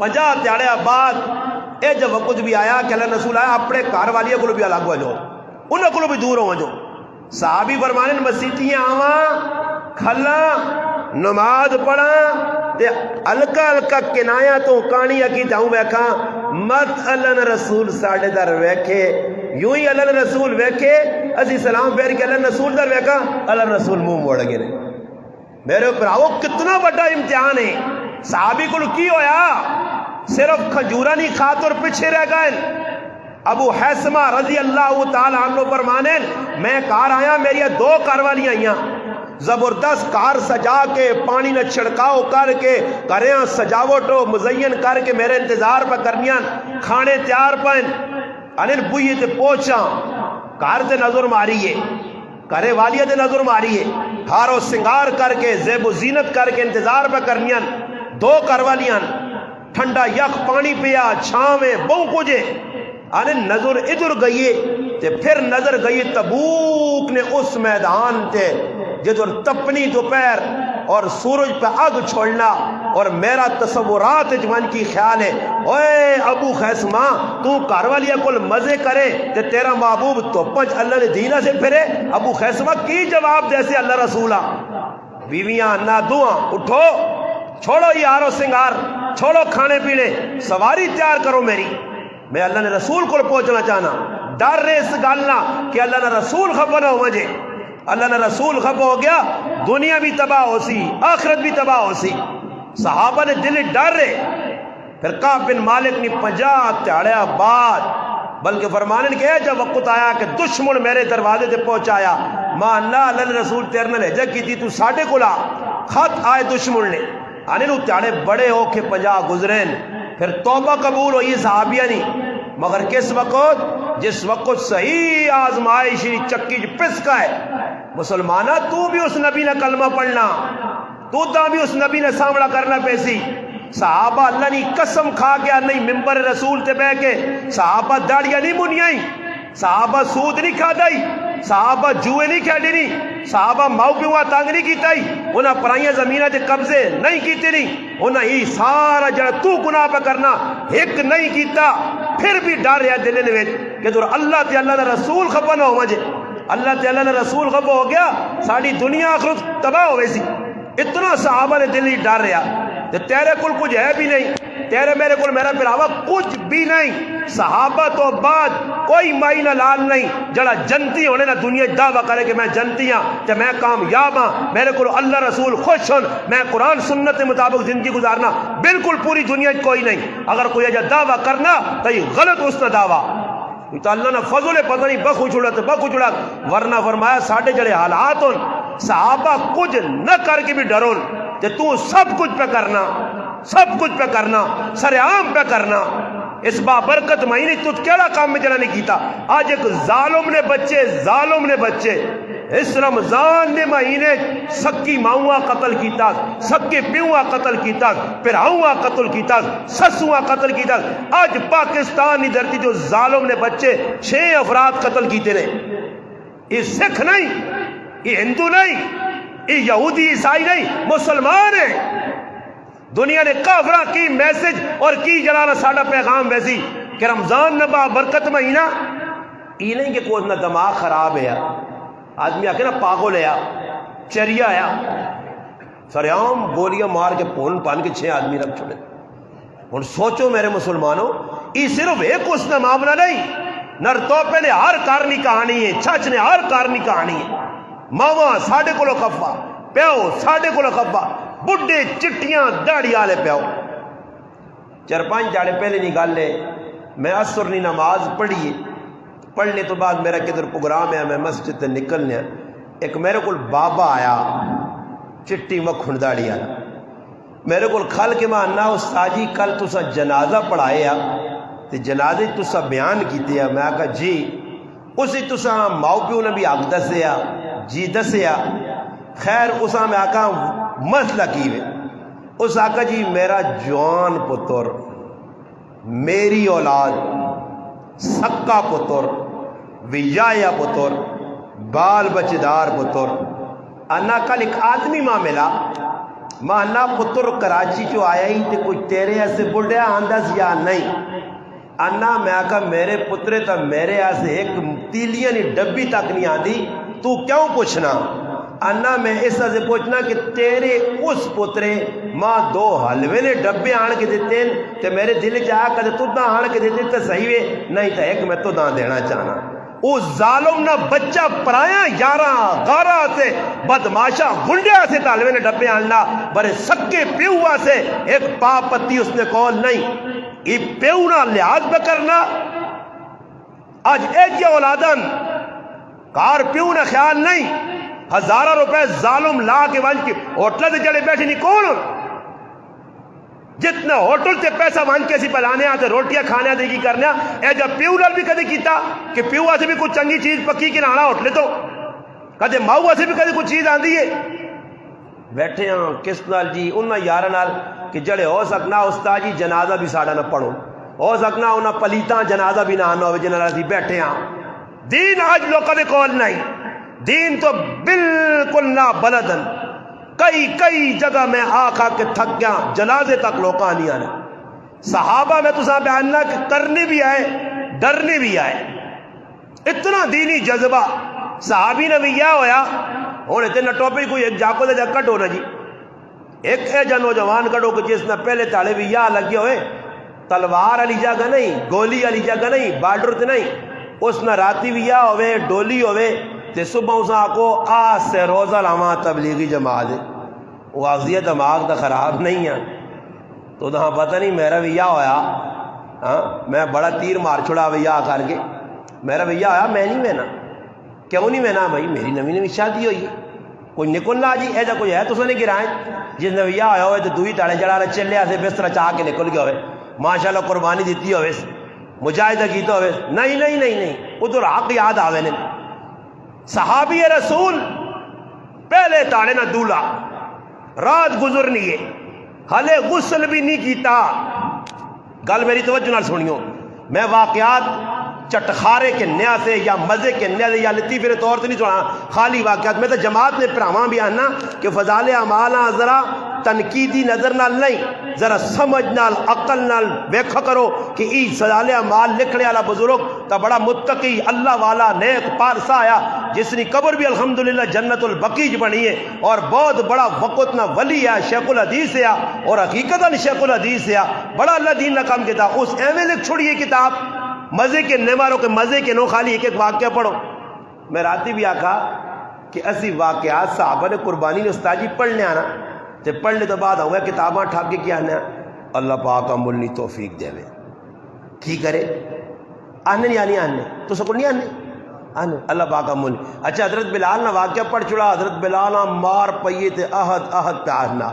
50 تھڑے بعد اے جب وقت بھی آیا کہ اللہ رسول آیا اپنے گھر والی کو بھی الگ ہو جاؤ انہوں کو بھی دور ہو جاؤ صحابی فرمانے مسیتیاں آواں کھلا نماز پڑھا تے ہلکا ہلکا کنایا تو کہانی کی جاؤں ویکھا مت اللہ نے رسول ساڑھے در ویکھے یوں ہی اللہ نے رسول ویکھے اسی سلام پھیر کے اللہ رسول در ویکھا اللہ رسول منہ موڑ گئے میرے بھراؤ کتنا بڑا امتحان ہے صحابی کو کی ہویا صرف کھجورا نہیں خاطر پیچھے رہ گئے ابو حیثمہ رضی اللہ تعالی عنہ فرمانے میں کار آیا میری 2 کاروالیاں آئیاں زبردست کار سجا کے پانی نہ چھڑکاؤ کر کے کریاں سجاوٹو مزین کر کے میرے انتظار پہ کرنیاں کھانے تیار پائن انہیں بوئی تے پوچھا کار تے نظر ماریے کرے والیہ تے نظر ماریے ہارو سنگار کر کے زیب و زینت کر کے انتظار پہ کرنیاں 2 کروالیاں ٹھنڈا یک پانی پیا چھاویں بہو کجے انہیں نظر ادھر گئیے تے پھر نظر گئی تبوک نے اس میدان تے جدر تپنی دوپہر اور سورج پہ آگ چھوڑنا اور میرا تصورات جوان کی خیال ہے اوے ابو خیسمہ تو کاروالیہ کل مزے کرے تے تیرا محبوب تو پنچ اللہ نے دینہ سے پھرے ابو خیسمہ کی جواب جیسے اللہ رسولہ بیویاں نہ دعاں اٹھو چھوڑو یہ آرو سنگار چھوڑو کھانے پینے سواری تیار کرو میری میں اللہ نے رسول کو پہنچنا چاہنا ڈر رہے اس گالنا کہ اللہ نے رسول خبر نہ ہو مجھے اللہ نے رسول خبر ہو گیا دنیا بھی تباہ ہو سی آخرت بھی تباہ ہو سی صحابہ نے دل ڈر رہے پھر کعب بن مالک نے 50 تھڑیا بعد بلکہ فرمانے کہ جب وقت آیا کہ دشمن میرے دروازے سے پہنچایا ماں اللہ نے رسول تیرے نے لہجہ کی تھی تو ساڑھے کلا خط آئے دشمن نے آنے نو تھڑے بڑے ہو کے 50 گزرین پھر توبہ قبول ہوئی صحابیہ نہیں مگر کس وقت جس وقت صحیح آزمائشی چکی پس کا ہے مسلمانہ تو بھی اس نبی نے کلمہ پڑھنا تو تا بھی اس نبی نے سامنا کرنا پیسی صحابہ اللہ نے قسم کھا گیا نہیں ممبر رسول تے بہ کے صحابہ داڑیاں نہیں منیائی صحابہ سود نہیں کھا دائی صحابہ جوئے نہیں کھیڑی نہیں صحابہ ماؤ پیوا تانگ نہیں کیتا ہی انہاں پرائیاں زمینہ دے قبضے نہیں کیتے نہیں انہاں ہی سارا جڑا تو گناہ پہ کرنا ایک نہیں کیتا پھر بھی ڈر رہا دل نے کہ دور اللہ تے اللہ دا رسول خفا نہ ہو مجھے اللہ تے اللہ نے رسول خفا ہو گیا ساری دنیا آخرت تباہ ہوئے سی اتنا صحابہ نے دل ہی ڈر رہا تے تیرے کل کچھ ہے بھی نہیں تیرے میرے کل میرا پراوا کچھ بھی نہیں صحابہ تو بعد کوئی مائی نہ لال نہیں جڑا جنتی ہونے نہ دنیا دعویٰ کرے کہ میں جنتی ہاں تے میں کامیاب ہاں میرے کو اللہ رسول خوش ہوں میں قرآن سنت کے مطابق زندگی گزارنا بالکل پوری دنیا کوئی نہیں اگر کوئی ایجا دعویٰ کرنا تو یہ غلط اس نے دعویٰ تو اللہ نے فضل پتہ نہیں بخو چھوڑا تو بخو چھوڑا ورنہ فرمایا ساڑھے جڑے حالات ہوں صحابہ کچھ نہ کر کے بھی ڈرون کہ تو سب کچھ پہ کرنا سب کچھ پہ کرنا سر عام پہ کرنا اس بابرکت مہینے تو کیڑا کام میں جنا نہیں کیتا. آج ایک ظالم نے بچے اس رمضان نے مہینے سکی ماؤں قتل کیتا, سکے پیواں قتل کیتا, پھراؤں قتل کیتا, سسواں قتل کیتا. آج پاکستان کی دھرتی جو ظالم نے بچے 6 افراد قتل کیتے نے. یہ سکھ نہیں, یہ ہندو نہیں, یہ یہودی عیسائی نہیں, مسلمان ہیں. دنیا نے کافرہ کی میسج اور کی جلانا ساڑھا پیغام ویسی کہ رمضان نبا برکت مہینہ. یہ نہیں کہ کوئی نہ دماغ خراب ہے, آدمی آ کے نا پاگل ہے, چریا ہے, سریام گولیاں مار کے پون پان کے 6 آدمی رکھ چھوڑے. اور سوچو میرے مسلمانوں, یہ صرف ایک اس نے معاملہ نہیں, نرتوپے نے ہر کارنی کہانی ہے, چھچ نے ہر کارنی کہانی ہے. ماما ساڑھے کو خفا, پیو ساڑھے کو خفا, بڈھے چٹیاں داڑی آلے پیو. 4-5 جاڑے پہلے نہیں گل ہے, میں عصر نہیں نماز پڑھی, پڑھنے تو بعد میرا کدھر پروگرام ہے, میں مسجد سے نکلنے, ایک میرے کو بابا آیا چٹی مکھن داڑی آیا, میرے کو کھل کے میں آنا استاد جی کل تسا جنازہ پڑھائے آ تے جنازے تسا بیان کیتے آ. میں کہا جی. اسی تسا ماؤ پیو نے بھی حق دسیا, جی دسیا. خیر اسا میں آکا مسئلہ کی وے, اس آکا جی میرا جوان پتر, میری اولاد, سکا پتر, ویایا پتر, بال بچدار پتر. انا کل ایک آدمی ماں ملا, ماں انا پتر کراچی جو آیا ہی تے کوئی تیرے ایسے بڑھیا آنداز یا نہیں. انا میں آکا میرے پترے تا میرے ایسے ایک تیلیاں نہیں ڈبی تک نہیں آدھی, تو کیوں پوچھنا. انا میں اس سے پوچھنا کہ تیرے اس پترے ماں 2 حلوے نے ڈبے آن کے دیتے ہیں تے میرے دل چاہ کر تو نہ آن کے دیتے تو صحیح ہے, نہیں تو ایک میں تو نہ دینا چاہنا. اس ظالم نہ بچہ پرایا 11 سے بدماشا گنڈیا سے حلوے نے ڈبے آننا برے سکے پیوا سے ایک پا پتی اس نے کال نہیں. یہ پیو نہ لحاظ پہ کرنا. آج ایک اولادن کار پیو نہ خیال نہیں, 1000 روپے ظالم لا کے ون کی ہوٹل سے جڑے بیٹھے نہیں کون جتنے ہوٹل سے پیسہ ون کے سی پلانے آتے روٹیاں کھانے آتے کی کرنے اے جب پیو لال بھی کدے کیتا کہ پیو سے بھی کچھ چنگی چیز پکی کی نانا ہوٹلے تو کدے ماؤ سے بھی کدے کچھ چیز آندی ہے. بیٹھے ہاں کس نال جی انہاں یار نال کہ جڑے ہو سکنا استاد جی جنازہ بھی ساڑا نہ پڑھو, ہو سکنا انہاں پلیتاں جنازہ بھی نہ آنا ہوئے جنہاں نال بیٹھے ہاں. دین آج لوگوں دے کول نہیں, دین تو بالکل نہ بلدن. کئی جگہ میں آکھا کے تھک گیا, جنازے تک لوکاں نہیں آنے. صحابہ میں تو صاحب بیاننا کہ کرنے بھی آئے ڈرنے بھی آئے, اتنا دینی جذبہ. صحابی نے بھی یہ ہویا ہوں اتنا ٹوپی کوئی ایک جاکو دے جا کٹ ہونا جی, ایک ایجا نوجوان کٹو کہ جس نے پہلے تالے بھی یا لگے ہوئے, تلوار علی جگہ نہیں, گولی علی جگہ نہیں, بارڈر تے نہیں, اس نے راتی بھی یا ہوئے ڈولی ہوئے تے صبح اسا کو آس سے روزہ لاما تبلیغی جماعت. وہ آغذیہ دماغ دا خراب نہیں ہے تو دہاں پتہ نہیں میرا بھی یا ہویا, ہاں میں بڑا تیر مار چھڑا بھی یا کر کے میرا بھی یا ہویا. میں نہیں مینا, کیوں نہیں مینا بھائی, میری نوی شادی ہوئی ہے, کوئی نکلنا جی ایجا کوئی ہے تو سنے گرائیں جس نے بھی یا ہویا ہوئے تو دوئی تاڑے جڑا رہے چلے آسے بستر چاہ کے نکل گیا ہوئے, ماشاءاللہ قربانی دیتی ہوئے, مجاہدہ کیتا ہوئے. نہیں ادھر حق یاد آوے نے. صحابی رسول پہلے تاڑے نہ دولا, رات گزرنی ہے, ہلے غسل بھی نہیں کیتا. گل میری توجہ نہ سنیو, میں واقعات چٹخارے کے نیا سے یا مزے کے نیا سے یا لطیفے طور سے نہیں سنا, خالی واقعات. میں تو جماعت نے پراواں بھی آنا کہ فضال اعمالاں ذرا تنقیدی نظر نال نہیں, ذرا سمجھ نال عقل نال ویکھا کرو کہ ای فضال اعمال لکھنے والا بزرگ تا بڑا متقی اللہ والا نیک پارسا آیا جس نے قبر بھی الحمدللہ جنت البقیع بنی ہے, اور بہت بڑا وقت نہ ولی ہے, شیخ الحدیث ہے, اور حقیقتاً شیخ الحدیث ہے, بڑا اللہ دین نہ کام کیتا. اس ایویں لکھ چھوڑیے کتاب مزے کے نماروں کے مزے کے نو, خالی ایک واقعہ پڑھو. میں راتی بھی آکھا کہ اسی واقعات صحابہ نے قربانی نے استاد جی پڑھنے آنا تے پڑھنے تو بعد ہوئے کتاباں ٹھاک کے کیا آنا. اللہ پاک ملنی توفیق دے. کی کرے آنے نہیں آنے تو سکول نہیں آنے اللہ پاک ملنی. اچھا حضرت بلال نہ واقعہ پڑھ چھڑا, حضرت بلال مار پئیے تے احد پہ آنا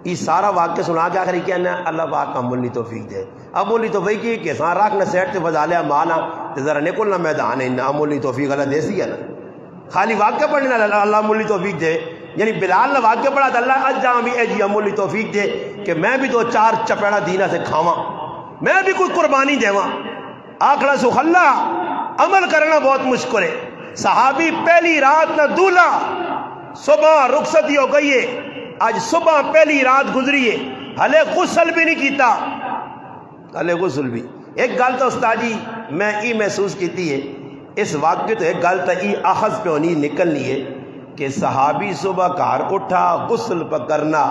یہ سارا واقعہ سنا کے آخری کیا نا اللہ پاک عملی توفیق دے. عملی توفیق کی کہ سان راک نہ سیٹ تے وزالے مالا تے ذرا نکلنا میدان ہے نا عملی توفیق اللہ دے سی ہے نا. خالی واقعہ پڑھنا اللہ عملی توفیق دے. یعنی بلال نے واقعہ پڑھا تو اللہ اج جاؤں بھی اے جی عملی توفیق دے کہ میں بھی 2-4 چپیڑا دینہ سے کھاواں, میں بھی کوئی قربانی دیواں. آکھڑا سو اللہ عمل کرنا بہت مشکل ہے. صحابی پہلی رات نہ دولا, صبح رخصتی ہو گئی ہے, آج صبح پہلی رات گزری ہے, ہلے غسل بھی نہیں کیتا, ہلے غسل بھی. ایک گل تو استاد جی میں ای محسوس کیتی ہے اس واقعے تو ایک گل تو ای اخذ پہ ہونی نکلنی ہے کہ صحابی صبح گھر اٹھا غسل پہ کرنا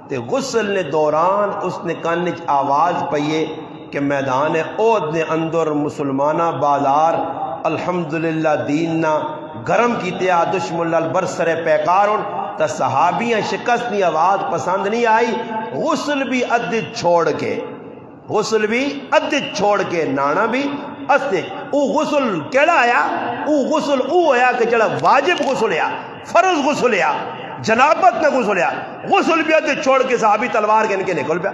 تے غسل نے دوران اس نے کان وچ آواز پئیے کہ میدان احد نے اندر مسلمانہ بازار الحمدللہ دین نہ گرم کیتے آ دشمن لال برسر پیکارن تا صحابیاں شکست نہیں آواز پسند نہیں آئی. غسل بھی عدد چھوڑ کے, غسل بھی عدد چھوڑ کے نانا بھی استے. او غسل کیڑا آیا, او غسل او ہویا کہ جڑا واجب غسل آیا, فرض غسل آیا, جنابت نہ غسل آیا. غسل بھی عدد چھوڑ کے صحابی تلوار کے ان کے نکل پیا.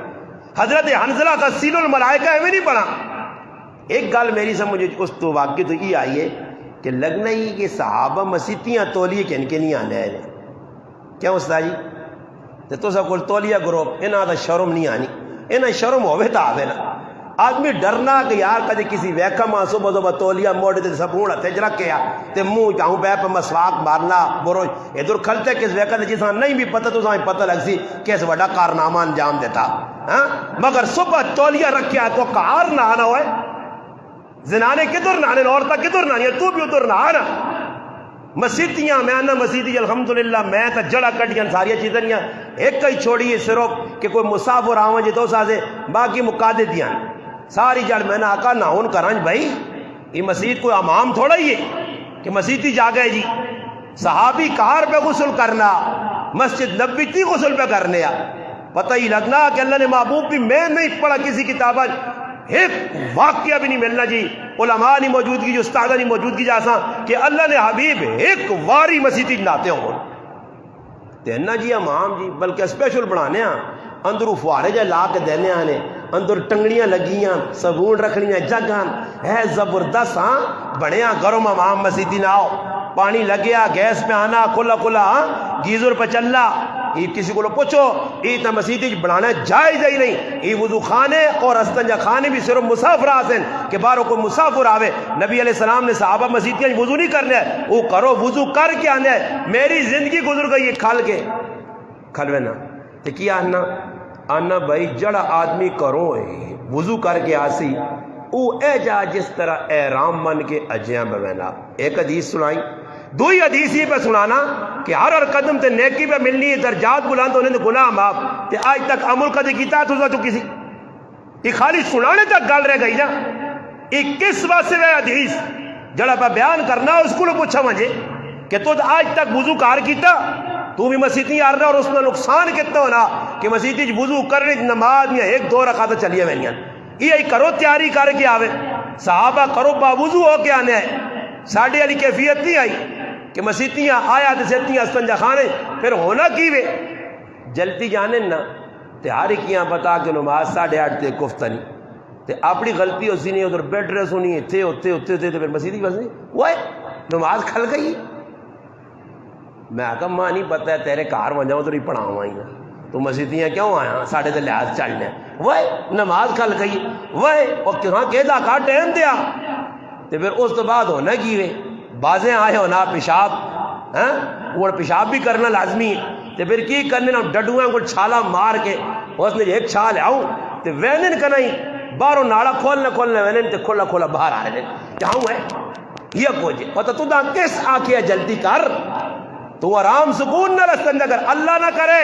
حضرت حنظلہ کا سیل الملائکہ ایویں نہیں پڑھا. ایک گل میری سمجھ اس تو واقعی تو یہ آئی ہے کہ لگنا ہی کہ صحابہ مسیتیاں تولیے کے ان کے نہیں آنے آئے. کیا استاد جی تو سب کو تولیہ گروپ انہاں دا شرم نہیں آنی, انہاں شرم ہوئے تا آوے نا. آدمی ڈرنا کہ یار کدے کسی ویکھا ماں صبح تولیہ موڑے تے سبون ہتھے چ رکھے تے منہ چاہوں پہ مسواک مارنا بروج ادھر کھلتے کس ویکھا تے جساں نہیں بھی پتہ تو سامنے پتہ لگ سی کہ اس بڑا کارنامہ انجام دیتا. ہاں مگر صبح تولیہ رکھیا تو کار نہ آنا ہوئے زنانے کدھر نانے عورتیں کدھر نانی تو بھی ادھر نہ آنا. مسیتیاں میں آنا مسیتی الحمدللہ میں تا جڑا کٹیاں ساری چیزیں نہیں ایک ہی چھوڑی ہے صرف کہ کوئی مسافر آواں جی تو سازے باقی مقادے دیاں ساری جڑ میں نے آقا نہ ہون کرانج بھائی. یہ مسجد کوئی امام تھوڑا ہی ہے کہ مسیتی جا گئے جی. صحابی کار پہ غسل کرنا, مسجد نبی تی غسل پہ کرنے آ. پتہ ہی لگنا کہ اللہ نے محبوب بھی میں نہیں پڑھا کسی کتابہ ایک واقعہ بھی نہیں ملنا جی علماء نہیں موجودگی جو استادہ نہیں موجودگی جیسا کہ اللہ نے حبیب ایک واری مسیتی ناتے ہوں تینا جی امام جی بلکہ اسپیشل بنانے ہیں اندرو فوارے جائے لا کے دینے آنے اندر ٹنگڑیاں لگیاں صابون رکھنیاں جگاں ہے زبردست. ہاں بڑھیا گرم امام مسیتی نہ آؤ, پانی لگیا گیس پہ آنا کھلا کھلا گیزر پہ چلنا. یہ کسی کو پوچھو یہ تو مسیتی بنانا جائز ہی نہیں. یہ وضو خانے اور استنجا خانے بھی صرف مسافر آسن کہ باروں کو مسافر آوے. نبی علیہ السلام نے صحابہ مسیتیاں وضو نہیں کرنے ہے وہ کرو وضو کر کے آنے ہے. میری زندگی گزر گئی ہے کھل کے کھلوے نا تو کیا آنا آنا بھائی جڑا آدمی کرو وضو کر کے آسی او اے جا جس طرح احرام من کے اجیاں بوینا. ایک حدیث سنائی دوئی حدیث ہی پہ سنانا کہ ہر قدم تے نیکی پہ ملنی ہے درجات بلند ہونے تے گناہ معاف تے آج تک عمل کدے کیتا تو چکی سی. یہ خالی سنانے تک گل رہ گئی نا. یہ کس واسطے ہے حدیث جڑا پہ بیان کرنا اس کو پوچھا مجھے کہ تو آج تک وضو کار کیتا تو بھی مسیتی آ رہا اور اس میں نقصان کتنا ہونا کہ مسیتی وضو کرنے نماز میں 1-2 رکعت چلیے وینیاں. یہ کرو تیاری کر کے آوے صحابہ کرو با وضو ہو کے آنے ہے. ساڑھے علی کیفیت نہیں آئی کہ مسیتیاں آیا تے سیتیاں استنجا خانے پھر ہونا کی وے جلتی جانے نا تے ہر کیاں بتا کہ نماز 8:30 تے کفتہ نہیں تے اپنی غلطی ہو سی نہیں ادھر بیٹھ رہے سنی تھے ہوتے ہوتے تھے پھر مسیتی بس نہیں وہ نماز کھل گئی. میں کہا ماں نہیں پتہ ہے تیرے کار وجاؤں تو نہیں پڑھاؤں آئی نا تو مسیتیاں کیوں آیا ساڑھے تے لحاظ چلنے وہ نماز کھل گئی وہ کہاں کہ دا کھا ٹائم دیا تے پھر اس تو بعد ہونا کی وے بازیں آئے ہونا پیشاب وہ پیشاب بھی کرنا لازمی ہے تے پھر کی کرنے نا ڈڈویں کو چھالا مار کے اس نے ایک چھال آؤں تے وینن کا نہیں باہروں ناڑا کھولنے وینن تے کھولا کھولا باہر آ رہے چاہوں ہے یہ کچھ پتہ تو دا کس آکھیا جلدی کر تو آرام سکون نہ رستن اگر اللہ نہ کرے.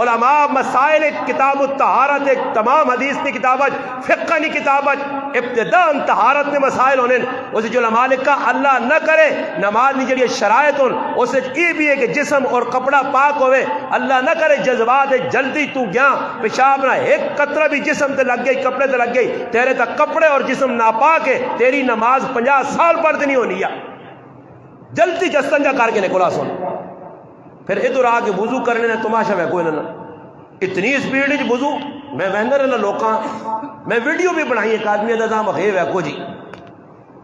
علماء مسائل کتاب الطہارت تمام حدیث کی کتابت فقہ کی کتابت ابتداء طہارت میں مسائل ہونے اسے جو علماء نے کہا اللہ نہ کرے نماز میں جڑی شرائط ہوں اسے یہ بھی ہے کہ جسم اور کپڑا پاک ہوئے. اللہ نہ کرے جذبات جلدی تو گیا پیشاب نہ ایک قطرہ بھی جسم تے لگ گئی کپڑے تے لگ گئی تیرے تک کپڑے اور جسم ناپاک ہے تیری نماز 50 سال پڑھ نہیں ہونی ہے. جلدی جستنجا کر کے نکلا سن پھر ادھر آ کے وضو کرنے نے تماشا میں کوئی نہ اتنی سپیڈ وضو میں وہدہ رہنا لوکاں میں ویڈیو بھی بنائی ایک آدمی دا نام غیب ہے کو جی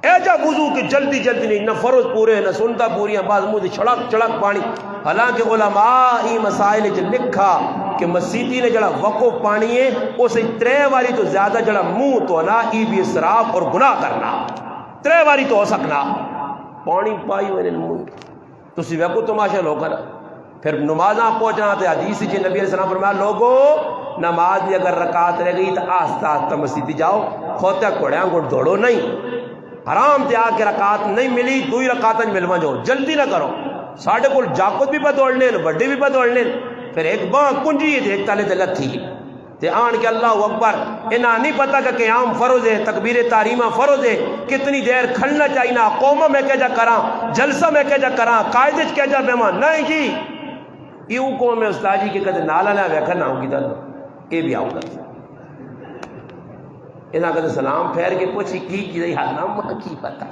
اے جا وضو کہ جلدی جلدی نہیں نہ فرض پورے نہ سنتا پوریاں بعض منہ چھڑک چھڑک پانی. حالانکہ علماء ہی مسائل چ لکھا کہ مسیتی نے جڑا وقف پانی ہے اسے 3 واری تو زیادہ جڑا منہ تو نہ ای بھی اسراف اور گناہ کرنا 3 واری تو ہو سکنا پانی پائی ہوئے منہ تسی ویکو تماشا لوگ نا. پھر نمازاں پہنچنا تو حدیث جی نبی علیہ السلام فرمایا لوگو نماز دی اگر رکعت رہ گئی تو آہستہ آہستہ مسیتی جاؤ کھوتے کوڑیاں کو دوڑو نہیں حرام تے آ کے رکعت نہیں ملی 2 رکعتاں ملوا جاؤ جلدی نہ کرو. ساڈے کول جاکت بھی پہ دوڑنے بڑے بھی پہ دوڑنے پھر ایک باں کنجی ہے ایک تالے تے لتھی تے آن کے اللہ اکبر انہاں نہیں پتہ کہ قیام فرض ہے تکبیر تحریمہ فرض ہے کتنی دیر کھلنا چاہیے نا قومہ میں کیا جا کراں جلسہ میں کیا جا کراں قائدے کیا جا بیما نہیں جی یوں کو میں استاد جی کے کہتے نالا نہ ویکھا نہ ہوگی دل اے بھی آؤں گا انہاں کہتے سلام پھیر کے پوچھی کی رہی حال نام کی پتہ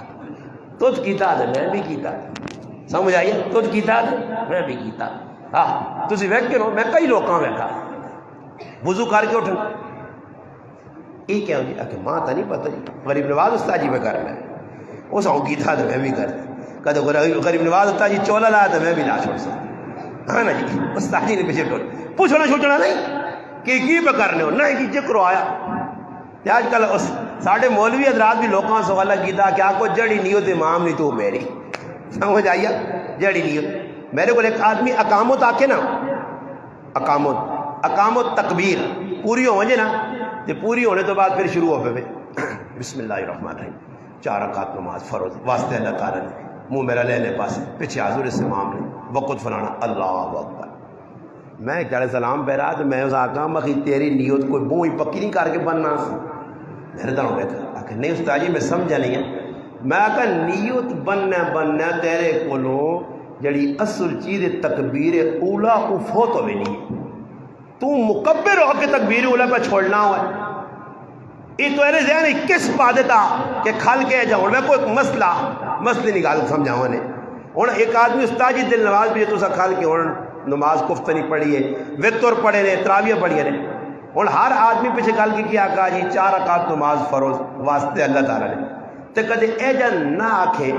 تجھ کیتا ہے میں بھی کیتا سمجھ آئیے تجھ کیتا ہے میں بھی کیتا ہاں تسی ویکھ کے رہو میں کئی لوکاں ویکھا وضو کر کے اٹھن یہ کیا جی کہ ماں تا نہیں پتہ جی غریب نواز استاد جی میں کر میں اس آؤں کیتا ہے میں بھی کر کہتے غریب نواز استاد جی چولا لایا تو میں بھی لا چھوڑ سکتا ہاں نا جی استاد جی نے پیچھے ٹوڑ پوچھنا چھوٹنا نہیں کہ کی پہ کرنے ہو نہیں جی ذکر آیا آج کل ساڑھے مولوی حضرات بھی لوگوں سوالہ کیتا کہ آپ کو جڑی نیت امام نہیں تو میری سمجھ آئیے جڑی نیت میرے کو ایک آدمی اقامت آکے نا اقامت تکبیر پوری ہو وجہ نا تو پوری ہونے تو بعد پھر شروع ہو پہ بسم اللہ الرحمن الرحیم 4 رکعت نماز فرض واسطے اللہ تعالیٰ نے منہ میرا لے لے پاس پیچھے حضور اس امام نے وقت فلانا اللہ اکبر میں چڑھے سلام پہ رہا تو میں اس آقا مخی تیری نیت کوئی بوئی پکی نہیں کر کے بننا میرے دنوں بیٹھا آخر نہیں استاد جی میں سمجھا نہیں ہے میں آخا نیت بننا تیرے کولوں جڑی اصل چیز تکبیر اولا افوت ہوئے نہیں ہے تو مکبر ہو کے تکبیر اولا پہ چھوڑنا ہوا ہے یہ تو ایرے ذہن کس پا دیتا کہ کھل کے جاؤں میں کوئی مسئلہ نکال سمجھاؤں نے اور ایک آدمی استاد جی دل نواز بھی ہے تو سا کھل کے اور نماز کفتنی پڑھی ہے وطر پڑھے نے تراویہ پڑھی نے اور ہر آدمی پیچھے کل کی کیا کہا جی 4 رکعت نماز فرض واسطے اللہ تعالیٰ نے تو کدے اے جن نہ آکھے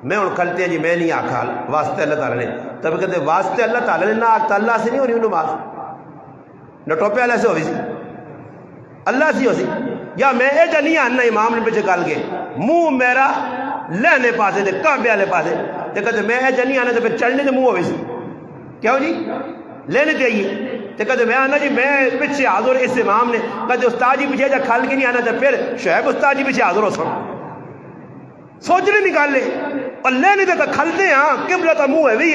میں ان کھلتے ہیں جی میں نہیں آکھا واسطے اللہ تعالیٰ نے تب کہتے واسطے اللہ تعالیٰ نے نہ آکھتا اللہ سے نہیں ہو رہی نماز نہ ٹوپے اللہ سے ہو سی اللہ سے ہو سی یا میں اے جن نہیں آنا امام نے پیچھے کل کے منہ میرا لینے پاسے دے کعبے والے پاسے تو کہتے میں اے جن نہیں آنا تو پھر چڑھنے دے منہ ہو سی کیا ہو جی لینے چاہیے تو کہتے میں آنا جی میں پیچھے حاضر اس امام نے کہتے استاد جی پیچھے جا کھل کے نہیں آنا تو پھر شعیب استاد جی پیچھے حاضر ہو سن سوچنے نکال لے اور لینے دے تو کھلتے ہاں قبلہ تو منہ ہے بھی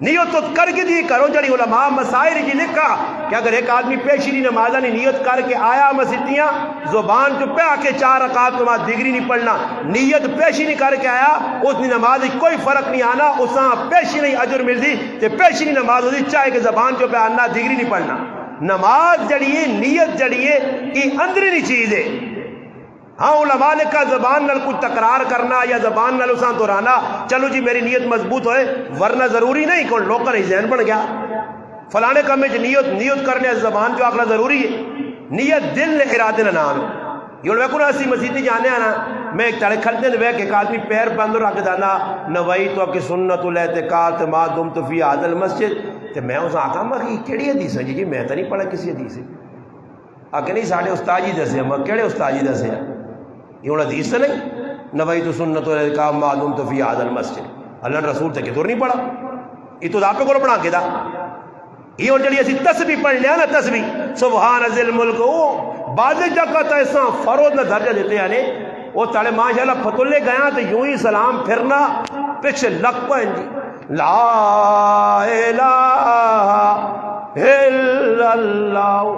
نیت تو کر کے دی کرو جڑی علماء مسائل جی لکھا کہ اگر ایک آدمی پیشری نمازہ نے نیت کر کے آیا مسجدیاں زبان جو پہ آ کے 4 رکعت نماز دیگری نہیں پڑھنا نیت پیشی نہیں کر کے آیا اس نے نماز کوئی فرق نہیں آنا اس پیشی نہیں اجر ملتی تے پیشی نماز ہوتی چاہے کہ زبان جو پہ آنا دیگری نہیں پڑھنا نماز جڑیے نیت جڑیے یہ اندرونی چیز ہے ہاں علماء نے کہا زبان نال کچھ تکرار کرنا یا زبان نال اساں دہرانا چلو جی میری نیت مضبوط ہوئے ورنہ ضروری نہیں کہ لوگ کا نہیں ذہن بن گیا فلانے کام میں نیت کرنے زبان جو آخنا ضروری ہے نیت دل ارادے نہ نام یہ لوگ کو اسی مسجد جانے آنا میں ایک تڑے کھلتے ہیں کہ ایک آدمی پیر بند رکھ دانا نوائی تو کہ سنت الاعتکاف ما دمت فی هذا المسجد تے میں اس آقا میں کیڑی حدیث ہے جی میں تو نہیں پڑھا کسی حدیث سے آکے نہیں ساڑھے استاد جی دسے میں کیڑے استاد جی دسے یہ انہوں حدیث سے نہیں نوائی تو سنت الاعتکاف ما دمت فی هذا المسجد اللہ نے رسول تے کہ دور نہیں پڑھا یہ تو آپ کو پڑھا کے دا یہ اور جڑی اسی تسبیح پڑھ لیا نا تسبیح سبحان ذی الملک بعض جگہ تو ایسا فروض نہ درجہ دیتے ہیں وہ تاڑے ماشاءاللہ فتولے گیا تو یوں ہی سلام پھرنا پیچھے لگ پائیں جی لا الہ الا اللہ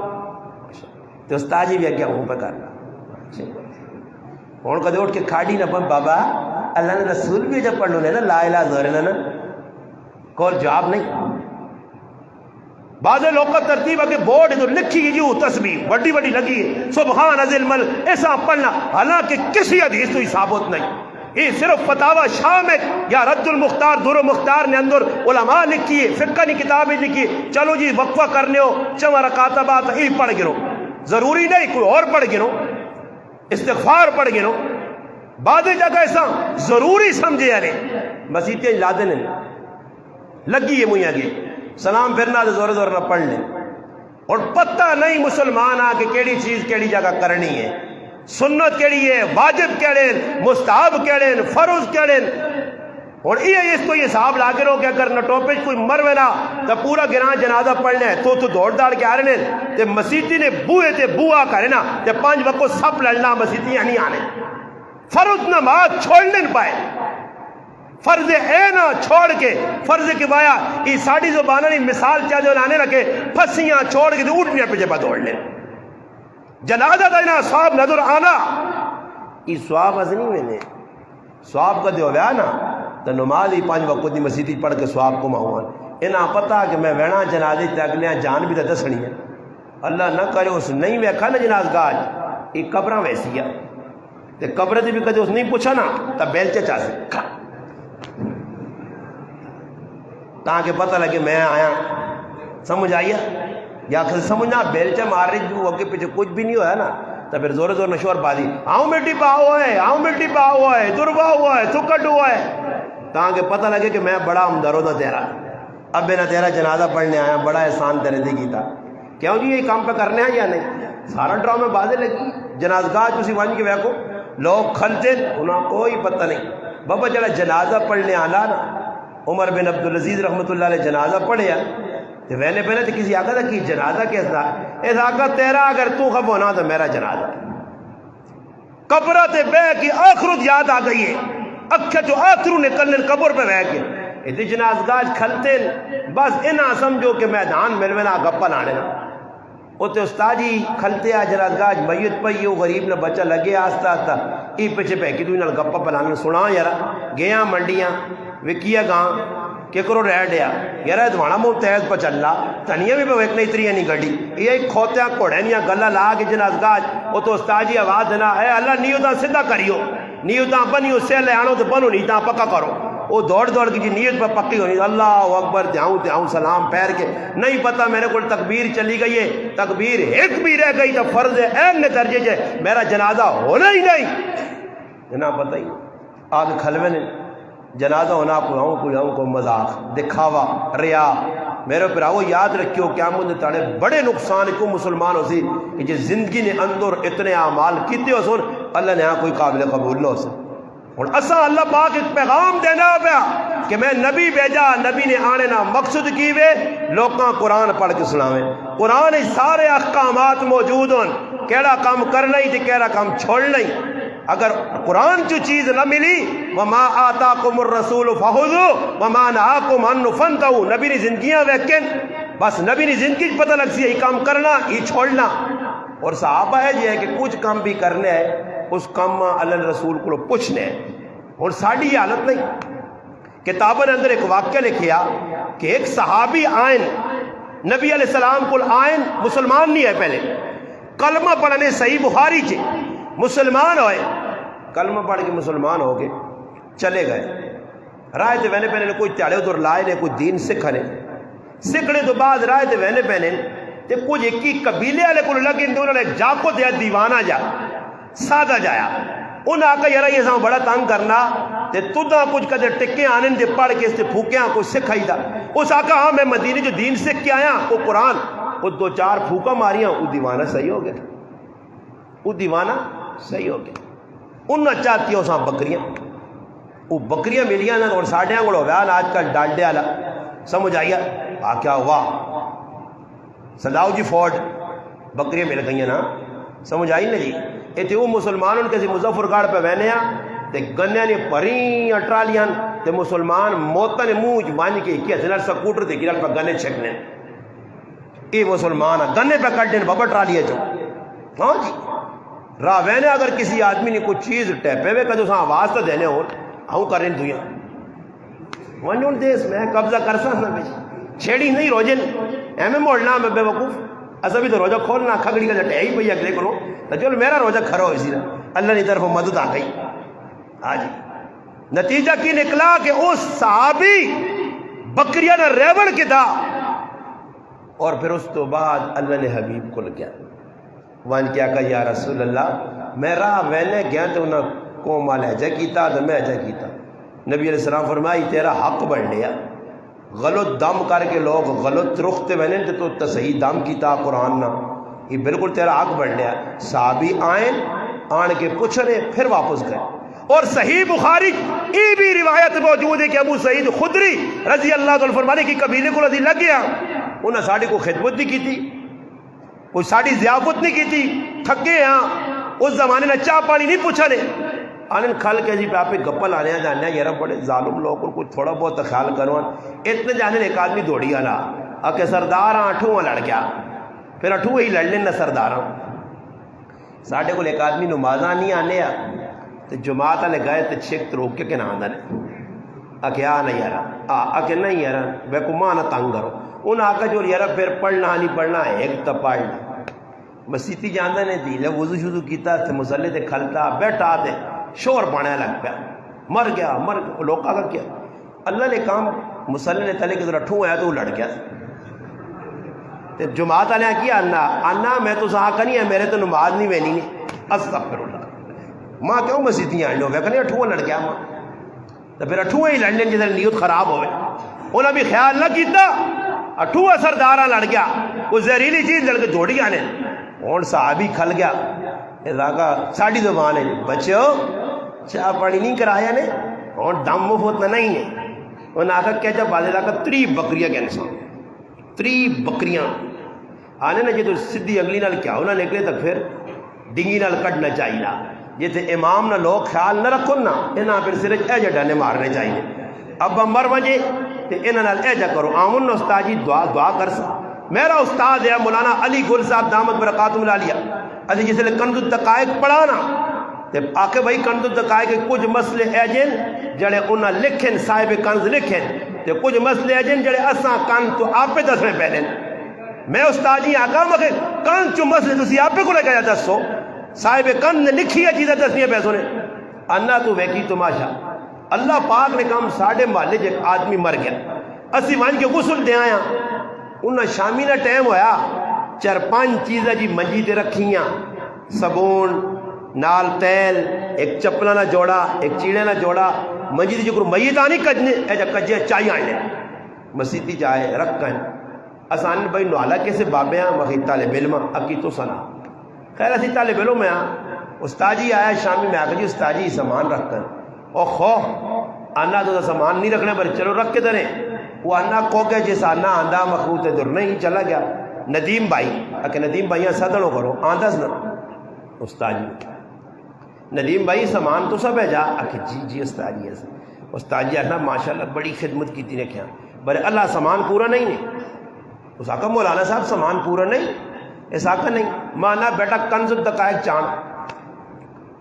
تو استاد جی بھی کیا ہوں پہ کرنا ہوں کدے اٹھ کے کھاڑی نہ پن بابا اللہ نے رسول بھی جب پڑھ لو نا لا الہ زہرنا نا کوئی جواب نہیں بعض لوگ کا ترتیب ہے کہ بورڈ تو لکھی گئی جو تسبیح بڑی بڑی لگی ہے سبحان ذی الملک ایسا پڑھنا حالانکہ کسی حدیث تو ثابت نہیں یہ صرف فتاوی شاہ میں یا رد المختار در المختار نے اندر علماء لکھی ہے، فقہ کی کتابیں لکھی، چلو جی وقفہ کرنے ہو چما رکعت بعد ای پڑھ گنو، ضروری نہیں کوئی اور پڑھ گنو، استغفار پڑھ گنو، بعد جگہ ایسا ضروری سمجھے یعنی مسیطیں لادے نے لگی ہے مجھے آگے سلام پھرنا تو زور زور نہ پڑھ لیں، اور پتہ نہیں مسلمان آ کے کیڑی چیز کیڑی جگہ کرنی ہے، سنت کیڑی ہے، واجب کیڑے، مستحب کیڑے، فرض کیڑے، اور یہ اس کو یہ حساب لاگے رہو کہ اگر نٹوپے کوئی مروے نہ تو پورا گراں جنازہ پڑھنا ہے تو دوڑ داڑ کے آ رہے ہیں تے مسیطی نے بوئے تے بوا کرے نا تے 5 وقت سب لڑنا مسیطی نہیں آنے، فرض نماز چھوڑنے نہ پائے، فرض عین چھوڑ کے فرض کفایہ یہ ساڑی زبانہ نہیں مثال چاہ جو لانے رکھے پھسیاں چھوڑ کے اٹھنے پیچھے پہ دوڑ لیں، جنازہ دینا ثواب نظر آنا یہ ثواب ازنی میں نے ثواب کا دیو گیا نا تو نماز ہی 5 وقت دی مسیطی پڑھ کے ثواب کو ماہوان انہاں پتہ کہ میں ویڑا جنازی تے اگلیاں جان بھی تو دسنی ہے، اللہ نہ کرے اس نہیں ویکھا نا جنازگاہ یہ قبراں ویسی ہے تے قبر دی بھی کدے اس نہیں پوچھا نا تو بیلچے چاہ سے تاکہ پتہ لگے میں آیا، سمجھ آئیا یا سمجھنا بیلچہ مار رہی جو اگے پیچھے کچھ بھی نہیں ہوا ہے نا تو پھر زور زور نشور پا دی آؤں مٹی پا ہوا ہے، آؤں مٹی پا ہوا ہے، دربا ہوا ہے، تھکٹ ہوا ہے، تاکہ پتہ لگے کہ میں بڑا ہمدرد ہوں تیرا، اب میں نہ تیرا جنازہ پڑھنے آیا، بڑا احسان تیرے دی کیتا، کیوں جی یہ کام پہ کرنے ہیں یا نہیں، سارا ڈرامے بازے لگی جنازگاہ تسی ون کے ویکو لوگ کھلتے انہاں کوئی پتہ نہیں، بابا جڑا جنازہ پڑھنے آنا نا عمر بن عبدالعزیز رحمۃ اللہ علیہ جنازہ پڑھیا تو ویلے پہلے تو کسی آقا تھا کہ جنازہ کیسا اس آقا تیرا اگر تو خب ہونا تو میرا جنازہ، قبرہ تے بے کی آخرت یاد آ گئی ہے، اکھے تو آخرو نکلنے قبر پہ بے کے اتنی جنازگاہ کھلتے بس انہاں سمجھو کہ میدان ملونا گپا لانے نا اتنے استاجی کھلتے آ جنازگاہ میت پئی وہ غریب نے بچہ لگے آستا آستا ای پیچھے پہ کی تو انہاں گپا پلانے سنا یارا گیا منڈیاں وکیا گاں کیکرو ریڈ یا یارا دوانا متحد پہ چلا تنیا بھی پہ ایک تری نہیں گڑی یہ کھوتیاں کوڑے نیا گلہ لا کے جنازگاہ وہ تو استاجی آواز دینا اے اللہ نیوتاں سدھا کریو، نیوتاں بنیو سے لے آنو تو بنو نیتاں پکا کرو، وہ دوڑ دوڑ کی جی نیت پر پکی ہونی اللہ اکبر دھیاؤں سلام پیر کے نہیں پتہ میرے کو تکبیر چلی گئی ہے، تکبیر ایک بھی رہ گئی تو فرض عین نے درجے جے میرا جنازہ ہونا ہی نہیں، نہ پتہ ہی آگے کھلوے نے جنازہ ہونا کوئی آؤں کو مذاق دکھاوا ریا میرے پراؤ یاد رکھیو قیامت تاڑے بڑے نقصان کو مسلمان ہو سی کہ جس زندگی نے اندر اتنے اعمال کیتے ہو سن اللہ نے ہاں کوئی قابل قبول نہ ہو سن، اور اسا اللہ پاک ایک پیغام دینا پیا کہ میں نبی بھیجا، نبی نے آنے نا مقصد کی وے لوکاں قرآن پڑھ کے سناویں، قرآن سارے احکامات موجود ہوں کیڑا کام کرنا ہی تے کیڑا کام چھوڑنا ہی، اگر قرآن جو چیز نہ ملی وما آتاکم الرسول فخذوہ وما نہاکم عنہ فانتہوا، نبی نے زندگیاں ویکن بس نبی نے زندگی پتہ لگ سی یہ کام کرنا یہ چھوڑنا، اور صحابہ ہے جی ہے کہ کچھ کام بھی کرنے ہے اس کام اللہ رسول کو پوچھنے ہیں، اور ساڑھی حالت نہیں، کتابوں نے اندر ایک واقعہ لکھیا کہ ایک صحابی آئین نبی علیہ السلام کو آئین مسلمان نہیں ہے پہلے کلمہ پڑھنے صحیح بخاری چے مسلمان ہوئے کلمہ پڑھ کے مسلمان ہو گئے چلے گئے رائے تے وینے پہنے کوئی تیڑے ادھر لائے نے کوئی دین سکھنے سکھنے تو بعد رائے تے وینے پہنے تے کچھ ایک ہی قبیلے والے کو لگے انہوں نے جا کو دیا دیوانہ جا سادہ جایا انہوں نے آقا یارا یہ ساں بڑا تنگ کرنا تے تُدھا کچھ کدے ٹکے آنے دے پڑھ کے اس تے پھوکیاں کوئی سکھائی دا اس آقا ہاں میں مدینے جو دین سکھ کے آیا وہ قرآن وہ 2-4 پھوکا ماریاں وہ دیوانہ صحیح ہو گیا وہ دیوانہ صحیح ہو گیا انہوں چاہتی ہو ساں بکریاں وہ بکریاں ملیاں نا اور ساڑھیاں گوڑ ہویا نا آج کل ڈالڈے والا سمجھ آئیا کیا ہوا سداؤ جی فورڈ بکریاں مل گئی نا سمجھ آئی نا جی یہ تھے وہ مسلمان ان کے مظفر گاڑ پہ وینے تے گنیا نے پریں اٹرالیاں تے مسلمان موتا نے موج مانی کے کیا سنر سکوٹر تے گرال پہ گنے چھکنے یہ مسلمان گنے پہ کٹنے بابا ٹرالیے جو ہاں جی راہ وینے اگر کسی آدمی نے کچھ چیز ٹیپے ہوئے کہ آواز تو دینے ہو آؤں کریں دویاں ونجھوں دیس میں قبضہ کرسا نا بیچ چھیڑی نہیں روجن ایمیں موڑنا میں بے وقوف ایسا بھی تو روجہ کھولنا کھگڑی کا جٹے ہی پہی اگلے کرو تو چلو میرا روجہ کھڑا ہو اسی نا اللہ نے طرف مدد آ گئی ہاں جی نتیجہ کی نکلا کہ اس صحابی بکریاں نہ ریوڑ کے دا اور پھر اس تو بعد اللہ نے حبیب کو لگیا وان کیا کہ یا رسول اللہ میں راہ ویلے گیا تو انہاں کو مال ایجا کیتا تو میں ایجا کیتا. نبی علیہ السلام فرمائی تیرا حق بڑھ لیا غلط دم کر کے لوگ غلط رخ تے ویلے تو صحیح دم کیتا قرآن نہ یہ بالکل تیرا حق بڑھ لیا. صحابی آن کے پوچھنے پھر واپس گئے. اور صحیح بخاری یہ بھی روایت موجود ہے کہ ابو سعید خدری رضی اللہ عنہ فرمانے کی قبیلے کو رضی لگ گیا انہیں ساڑی کو خدمت نہیں کی تھی کوئی ساڑی ضیافت نہیں کی تھی تھکے ہاں اس زمانے نے چاہ پانی نہیں پوچھا نے آنن کھل کے جی پہ آپ گپل آنے جانے یار بڑے ظالم لوگ کوئی تھوڑا بہت خیال کرو اتنے جانے ایک آدمی دوڑی آنا کہ سردار اٹھوں لڑ گیا پھر اٹھوں ہی لڑ لینا سردار ساڑھے کو ایک آدمی نمازاں نہیں آنے تو جماعت والے گئے تو چھک روک کے نہ آدھا آ نہیں یار نہیں یار بے کو ماں نہ تنگ کرو انہیں آ کے جو یار پھر پڑھنا نہیں پڑھنا ایک تو پڑھ مسیتی جاندہ نے دی لے وضو شضو کیتا تھے مسلح تے کھلتا بیٹھا تے شور پانے لگ پیا مر گیا لوگ کا کیا اللہ نے کام مسلح نے تلے کے ذرا ٹھوں آیا تو وہ لڑ گیا تے جماعت والے کیا انا میں تو سہا کا نہیں ہے میرے تو نماز نہیں وینی نہیں استغفر اللہ ماں کیوں مسیتیاں لوگ ہے کہ اٹھوں لڑ گیا ماں تو پھر اٹھوں ہی لڑنے جدھر نیت خراب ہوئے انہیں بھی خیال نہ کیتا اٹھوں سردارہ لڑ گیا وہ زہریلی چیز لڑ کے دوڑی آنے اور صحابی کھل گیا علاقہ ساڑھی زبان ہے بچو چاہ پانی نہیں کرایا نے اور دم مفت نہیں ہے انہیں آقا کیا جب بعد علاقہ 3 بکریاں کے انسان 3 بکریاں آنے نا جی تو سدھی اگلی نال کیا ہونا نکلے تک پھر ڈنگی نال کٹنا چاہیے یہ تھے امام نہ لوگ خیال نہ رکھو نا انہاں پھر سرج اے جڑانے مارنے چاہیے اب مر وجے تے انہاں نال اے جا کرو آمن نہ استاد جی دعا کر سا میرا استاد ہے مولانا علی گل صاحب دامت برکاتہم العالیہ اسی جس لئے کنز الدقائق پڑھانا تے آکے بھائی کنز الدقائق کچھ مسئلے ایجن جڑے انہاں لکھیں صاحب کنز لکھیں تے کچھ مسئلے ایجن جڑے اساں کن تو آپ پہ دس میں پہلیں میں استاد جی آقا مگر کن چو مسئلے تسی آپ پہ کو لگا جاتا سو صاحب کن نے لکھی ہے چیزیں دسنی پیسوں نے انا تو ویکی تماشا اللہ پاک نے کام ساڑھے محلے جے آدمی مر گیا اسی وانج کے غسل دے آیا انہاں شامی نہ ٹائم ہویا 4-5 چیزیں جی منجی تے رکھیاں صابون نال تیل ایک چپلا نہ جوڑا ایک چیڑے نہ جوڑا منجی تے جو کرو میت آنی کجنے ایجا کجے چاہی آنے مسیتی چاہے رکھیں آسان بھائی نوالا کیسے بابے ہیں وقت طالب علم اکی تو سنا خیر اسی طالب علم میں استاد جی آیا شامی میں آگا جی استاد جی سامان رکھ کر او خو آنا تو سامان نہیں رکھنے پر چلو رکھ کے دنے وہ آنا کو گیا جیسا آنا آندہ مخلوط در نہیں چلا گیا ندیم بھائی اکہ ندیم بھائی صدروں کرو آندہ سنا استاد جی ندیم بھائی سامان تو سب ہے جا اکہ جی استاد جی استاد جی آنا ماشاءاللہ بڑی خدمت کی تھی نے کیا بلے اللہ سامان پورا نہیں ہے اس آقا مولانا صاحب سامان پورا نہیں اس آقا نہیں مانا بیٹا کنز الدقائق چاند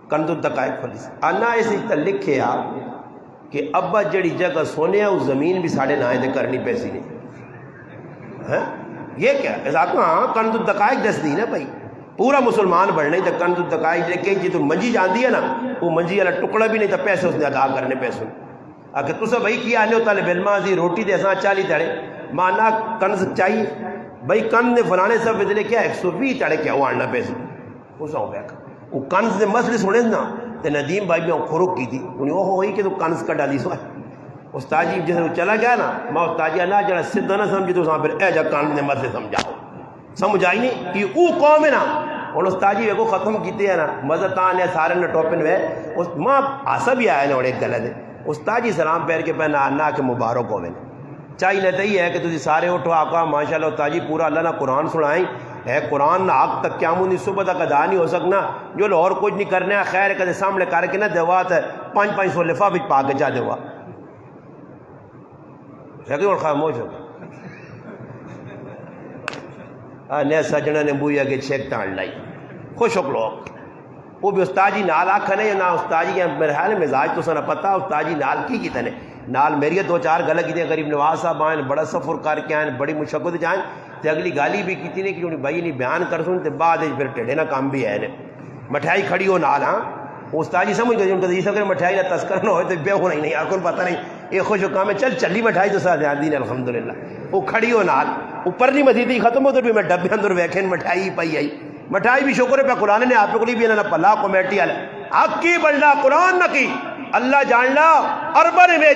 کنز الدقائق فلیس آنا ایسے ہی لکھے آپ کہ ابا جڑی جگہ سونے ہیں اس زمین بھی ساڑھے نائے دے کرنی پیسی نہیں یہ کیا اس آقا ہاں کنز الدقائق دس دی نا بھائی پورا مسلمان بڑھنے تو کنز الدقائق لکھے جی تو منجی جاندی ہے نا وہ منجی والا ٹکڑا بھی نہیں تھا پیسے اس نے ادا کرنے پیسوں اگر تو سب بھائی کیا آنے ہوتا لے بلما سی روٹی دے ساں چالی تڑے مانا کنز چاہیے بھائی کنز نے فلانے سب بدلے کیا 120 چڑھے کیا وہ آنا پیسے اس ہوں بیک وہ کنز نے مسئلے سنے نا تو ندیم بھائی میں کھروک کی تھی انہیں وہ ہوئی کہ تو کنز کا ڈالی سوائے استاد جی جیسے وہ چلا گیا نا میں استاد جی اللہ جڑا سدھا نہ سمجھے تو وہاں پھر اے جا کنز نے مسئلے سمجھاؤ سمجھ آئی نہیں کہ وہ قوم ہے نا اور استاد جی کو ختم کیتے ہیں نا مزہ تانے سارے نے ٹوپن ہوئے ماں آسا بھی آیا نا اور ایک غلط ہے استاد جی سلام پیر کے پہنا آنا کہ مبارک ہوئے چاہیے تو یہ ہے کہ تجھے سارے اٹھو آقا ماشاء اللہ استاد جی پورا اللہ نہ قرآن سنائیں ہے قرآن نہ آگ تک قیام نہیں صبح تک ادا نہیں ہو سکنا جو لوگ اور کچھ نہیں کرنے خیر کدے سامنے کر کے نہ دیوات ہے 500 لفا بھی پا کے جا دیوا اور خاموش ہو نیا سجنا نے بویا کے چھیک تان لائی خوش ہو لوگ وہ بھی استاد جی نال آکھا نہیں نہ استاد جی میرے خیال مزاج تو سنا پتا استاد جی نال کی تنے نال میری 2-4 گل کی غریب نواز صاحب آئیں بڑا سفر کر کے آئیں بڑی مشقت جائیں تو اگلی گالی بھی کی نہیں کہ بھائی نہیں بیان کر سن تو بعد پھر ٹھیڈے نہ کام بھی ہے مٹھائی کھڑی ہو نال ہاں استاد جی سمجھ گئے ان کا جی سب مٹھائی نہ تذکر نہ ہوئے تو بے ہونا ہی نہیں آپ کو پتہ نہیں یہ خوش کام ہے چل چلی مٹھائی تو ساتھ دھیان دین الحمدللہ وہ کھڑی ہو نال اوپر نہیں مزید ختم ہو تو بھی میں ڈبے اندر ویکھن مٹھائی پئی آئی مٹھائی بھی شکر پہ قرآن نے آپ کو بھی نہ پلا کمیٹی والے حق کی بننا قرآن نہ کی اللہ جاننا اربن میں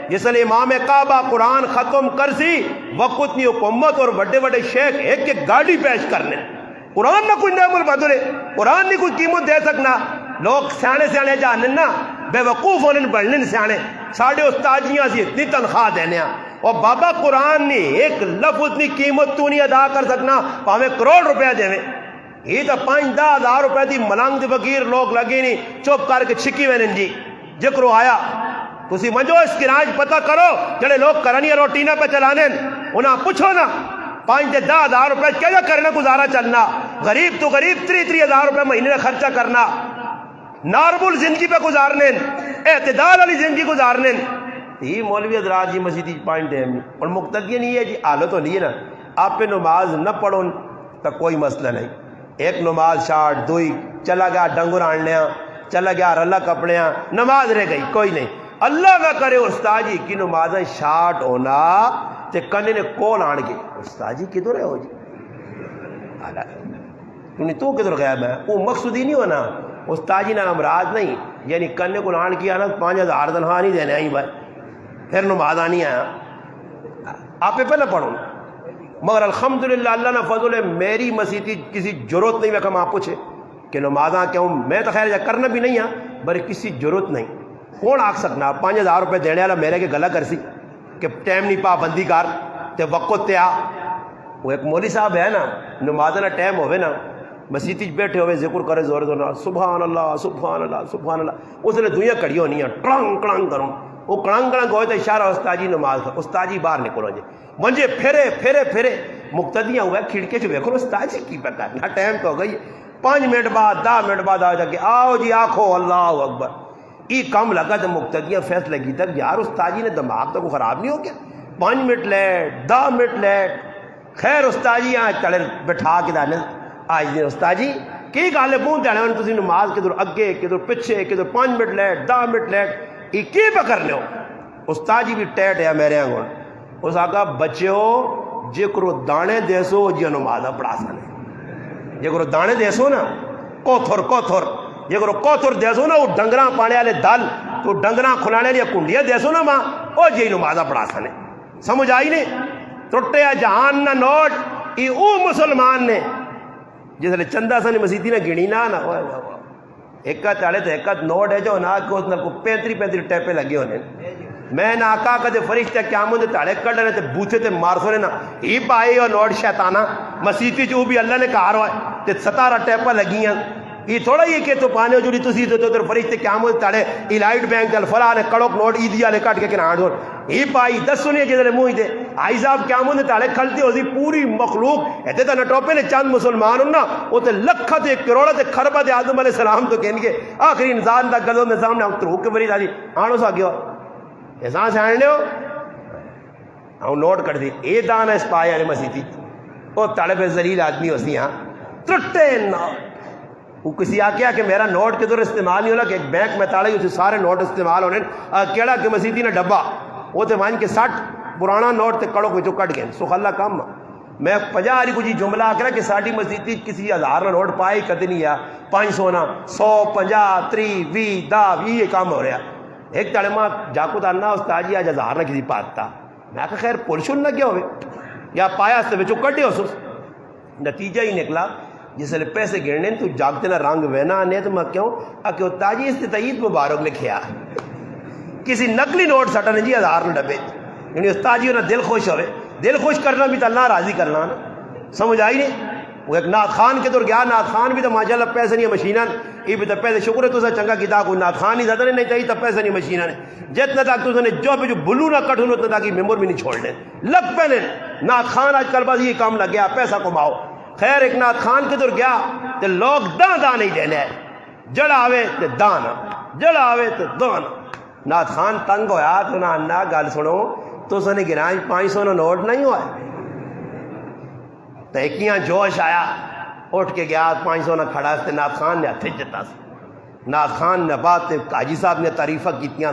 جس نے امام کعبہ قرآن ختم کر سی وقت نہیں حکومت اور بڑے بڑے شیخ ایک ایک گاڑی پیش کرنے قرآن نہ کوئی نعم البدلے قرآن نہیں کوئی قیمت دے سکنا لوگ سیانے سیانے جاننے نا بے وقوف ہونے بڑھنے سیانے ساڑھے استاجیاں سے اتنی تنخواہ دینے اور بابا قرآن نے ایک لفظ نہیں قیمت تو نہیں ادا کر سکنا پاوے کروڑ روپیہ دے یہ تو 5-10 ہزار روپے دی ملنگ دی فقیر لوگ لگے نہیں چپ کر کے چھکی وینن جی ذکر آیا تسی منجو اس کی راج پتہ کرو جڑے لوگ کرنی روٹی نہ پہ چلانے انہاں پوچھو نا 5-10 ہزار روپے کیا کرنا گزارا چلنا غریب تو غریب 3 ہزار روپے مہینے کا خرچہ کرنا نارمل زندگی پہ گزارنے اعتدال والی زندگی گزارنے یہ مولوی حضرات جی مسجد پوائنٹ ہے اور مقتدی نہیں ہے جی حالت ہونی ہے نا آپ پہ نماز نہ پڑھو تو کوئی مسئلہ نہیں ایک نماز شاٹ دوئی چلا گیا ڈنگر آننے چلا گیا رلا کپڑے نماز رہ گئی کوئی نہیں اللہ نہ کرے استاد جی کی نماز شاٹ ہونا تے کنے نے کون آن کے استاد جی کدھر ہے ہو جی تو کدھر گیا میں وہ مقصود ہی نہیں ہونا استاد جی نہ امراض نہیں یعنی کنے کو آن کیا نا 5,000 تنخواہ نہیں دینے آئی بھائی پھر نماز آنی آیا آپ پہلے پڑھو مگر الحمدللہ اللہ نے فضل ہے میری مسیح کسی ضرورت نہیں میں کہا آپ پوچھے کہ نمازاں کیوں میں تو خیر کرنا بھی نہیں ہاں بر کسی ضرورت نہیں کون آکھ سکنا 5,000 روپے دینے والا میرے کے گلا کر سی کہ ٹائم نہیں پابندی کر تے وقت تے آ وہ ایک مولوی صاحب ہے نا نماز نہ ٹائم ہوئے نا مسیح بیٹھے ہوئے ذکر کرے زور زور سبحان اللہ سبحان اللہ سبحان اللہ اس نے دنیا کڑی ہونی ہے ٹرنگ کڑنگ کروں وہ کڑنگ کڑنگ ہوئے تو اشارہ استاد جی نماز کا استاد جی باہر نکلو جی منجے پھرے پھرے پھرے مقتدیاں ہوئے کھڑکے سے دیکھو استاد جی کی پتہ نہ ٹائم تو ہو گئی 5 منٹ بعد 10 منٹ بعد آ جا کے آؤ جی آخو اللہ اکبر یہ کم لگا تو مقتدیاں فیصلہ کی تک یار استاد جی نے دماغ تو کو خراب نہیں ہو گیا 5 منٹ لیٹ 10 منٹ لیٹ خیر استاد جی یہاں چڑے بٹھا کے دانے آج دن استاد جی کی گالے پونتے آنے تھی نماز کدھر اگے کدھر پیچھے کدھر 5 منٹ لیٹ 10 منٹ لیٹ یہ کی پہ کرنے ہو استاد جی بھی ٹیٹ ہے میرے آنگون اس آگا بچے ہو جے کرو دانے دیسو جی نماز پڑھا سانے جے کرو دانے دیسو نا کوتھر جے کرو کوتھر دیسو نا وہ ڈنگراں پانے والے دل تو ڈنگراں کھلانے لیا کنڈیاں دیسو نا ماں وہ جی نماز پڑھا سانے سمجھ آئی نہیں ٹوٹے جہان نہ نوٹ یہ او مسلمان نے جس نے چندہ سن مسیدی نے گنی نہ ایک تالے تو ایک نوٹ ہے جو نا کہ اس نے 35 ٹیپے لگے ہونے میں نہ آقا کدے فرشتے قیامت دے تاڑے کڈنے تے بوتھے تے مار سونے نا ہی پائے اور نوٹ شیطانہ مسیتی جو بھی اللہ نے کہا رہا ہے تے 17 ٹیپا لگی ہیں یہ تھوڑا یہ کہ تو پانے جڑی تسی تو فرشتے قیامت تاڑے الائٹ بینک دل فلاں نے کڑک نوٹ عیدی والے کٹ کے نہ ڈور ہی پائی 10 سنیے جدے منہ تے آئی صاحب قیامت دے تاڑے کھلتے ہوسی پوری مخلوق ایتے تے نہ ٹوپے نے چند مسلمان ہوں نا وہ تے لکھا تے کروڑا تے خربہ تے آدم علیہ السلام تو کہیں گے آخری انسان دا گلوں دے سامنے ہم تروک کے بری دادی آنو سا گیا احسان سے آنے لو ہم نوٹ کر دی اے دانا اس پایا نے مسیحی وہ تاڑے پہ ذلیل آدمی ہوسی ہاں ترٹے نوٹ وہ کسی آکیا کہ میرا نوٹ کے دور استعمال نہیں ہونا کہ ایک بینک میں تاڑے ہوتی سارے نوٹ استعمال ہونے کیڑا کہ مسیحی نے ڈبا وہ تے مان کے 60 پرانا نوٹ تے کڑوں کو کٹ گئے سو خلا کام میں 50 ہری کچھ جملہ آکرا کہ ساڑھی مسیحی کسی 1000 نوٹ پائے کدی نہیں ہے 500 نا 100 50 30 20 10 یہ کام ہو رہا ایک تاڑے ماں جاکو تارنا استاد جی آج 1000 نہ کسی پاتا میں کہا خیر پولشن نہ کیا ہوئے یا پایا اس بچوں کٹے ہو سو نتیجہ ہی نکلا جس نے پیسے گرنے تو جاگتے نہ رنگ وینا آنے تو میں کیوں کہ استاد جی اس نے تعید مبارک لکھیا کسی نقلی نوٹ سٹا نے جی 1000 نہ ڈبے یعنی استاد جی انہیں دل خوش ہوئے دل خوش کرنا بھی تو اللہ راضی کرنا نا سمجھ آئی نہیں وہ ایک نعت خان کے دور گیا نعت خان بھی تو ماشاءاللہ پیسے نہیں مشینہ یہ بھی تو پیسے شکر ہے تو چنگا کتا کوئی نعت خان ہی زیادہ نہیں چاہیے تو پیسے نہیں مشینہ نے جتنا تک تو نے جو پہ جو بلو نہ کٹ ہو اتنا تاکہ ممبر بھی نہیں چھوڑ دیں لگ پہنے نعت خان آج کل بس یہ کام لگ گیا پیسہ کماؤ خیر ایک نعت خان کے دور گیا تو لوگ داں نہیں دینے جڑ آوے تو دانا جڑ آوے تو دانا نعت خان تنگ ہویا تو نہ انا گل سنو تو اس نے گرائیں 500 نہ نوٹ نہیں ہوا تحقیاں جوش آیا اٹھ کے گیا 500 نہ کھڑا سے نعت خان نے ہتھے جتا نعت خان نبات حاجی صاحب نے تعریفہ کیتیاں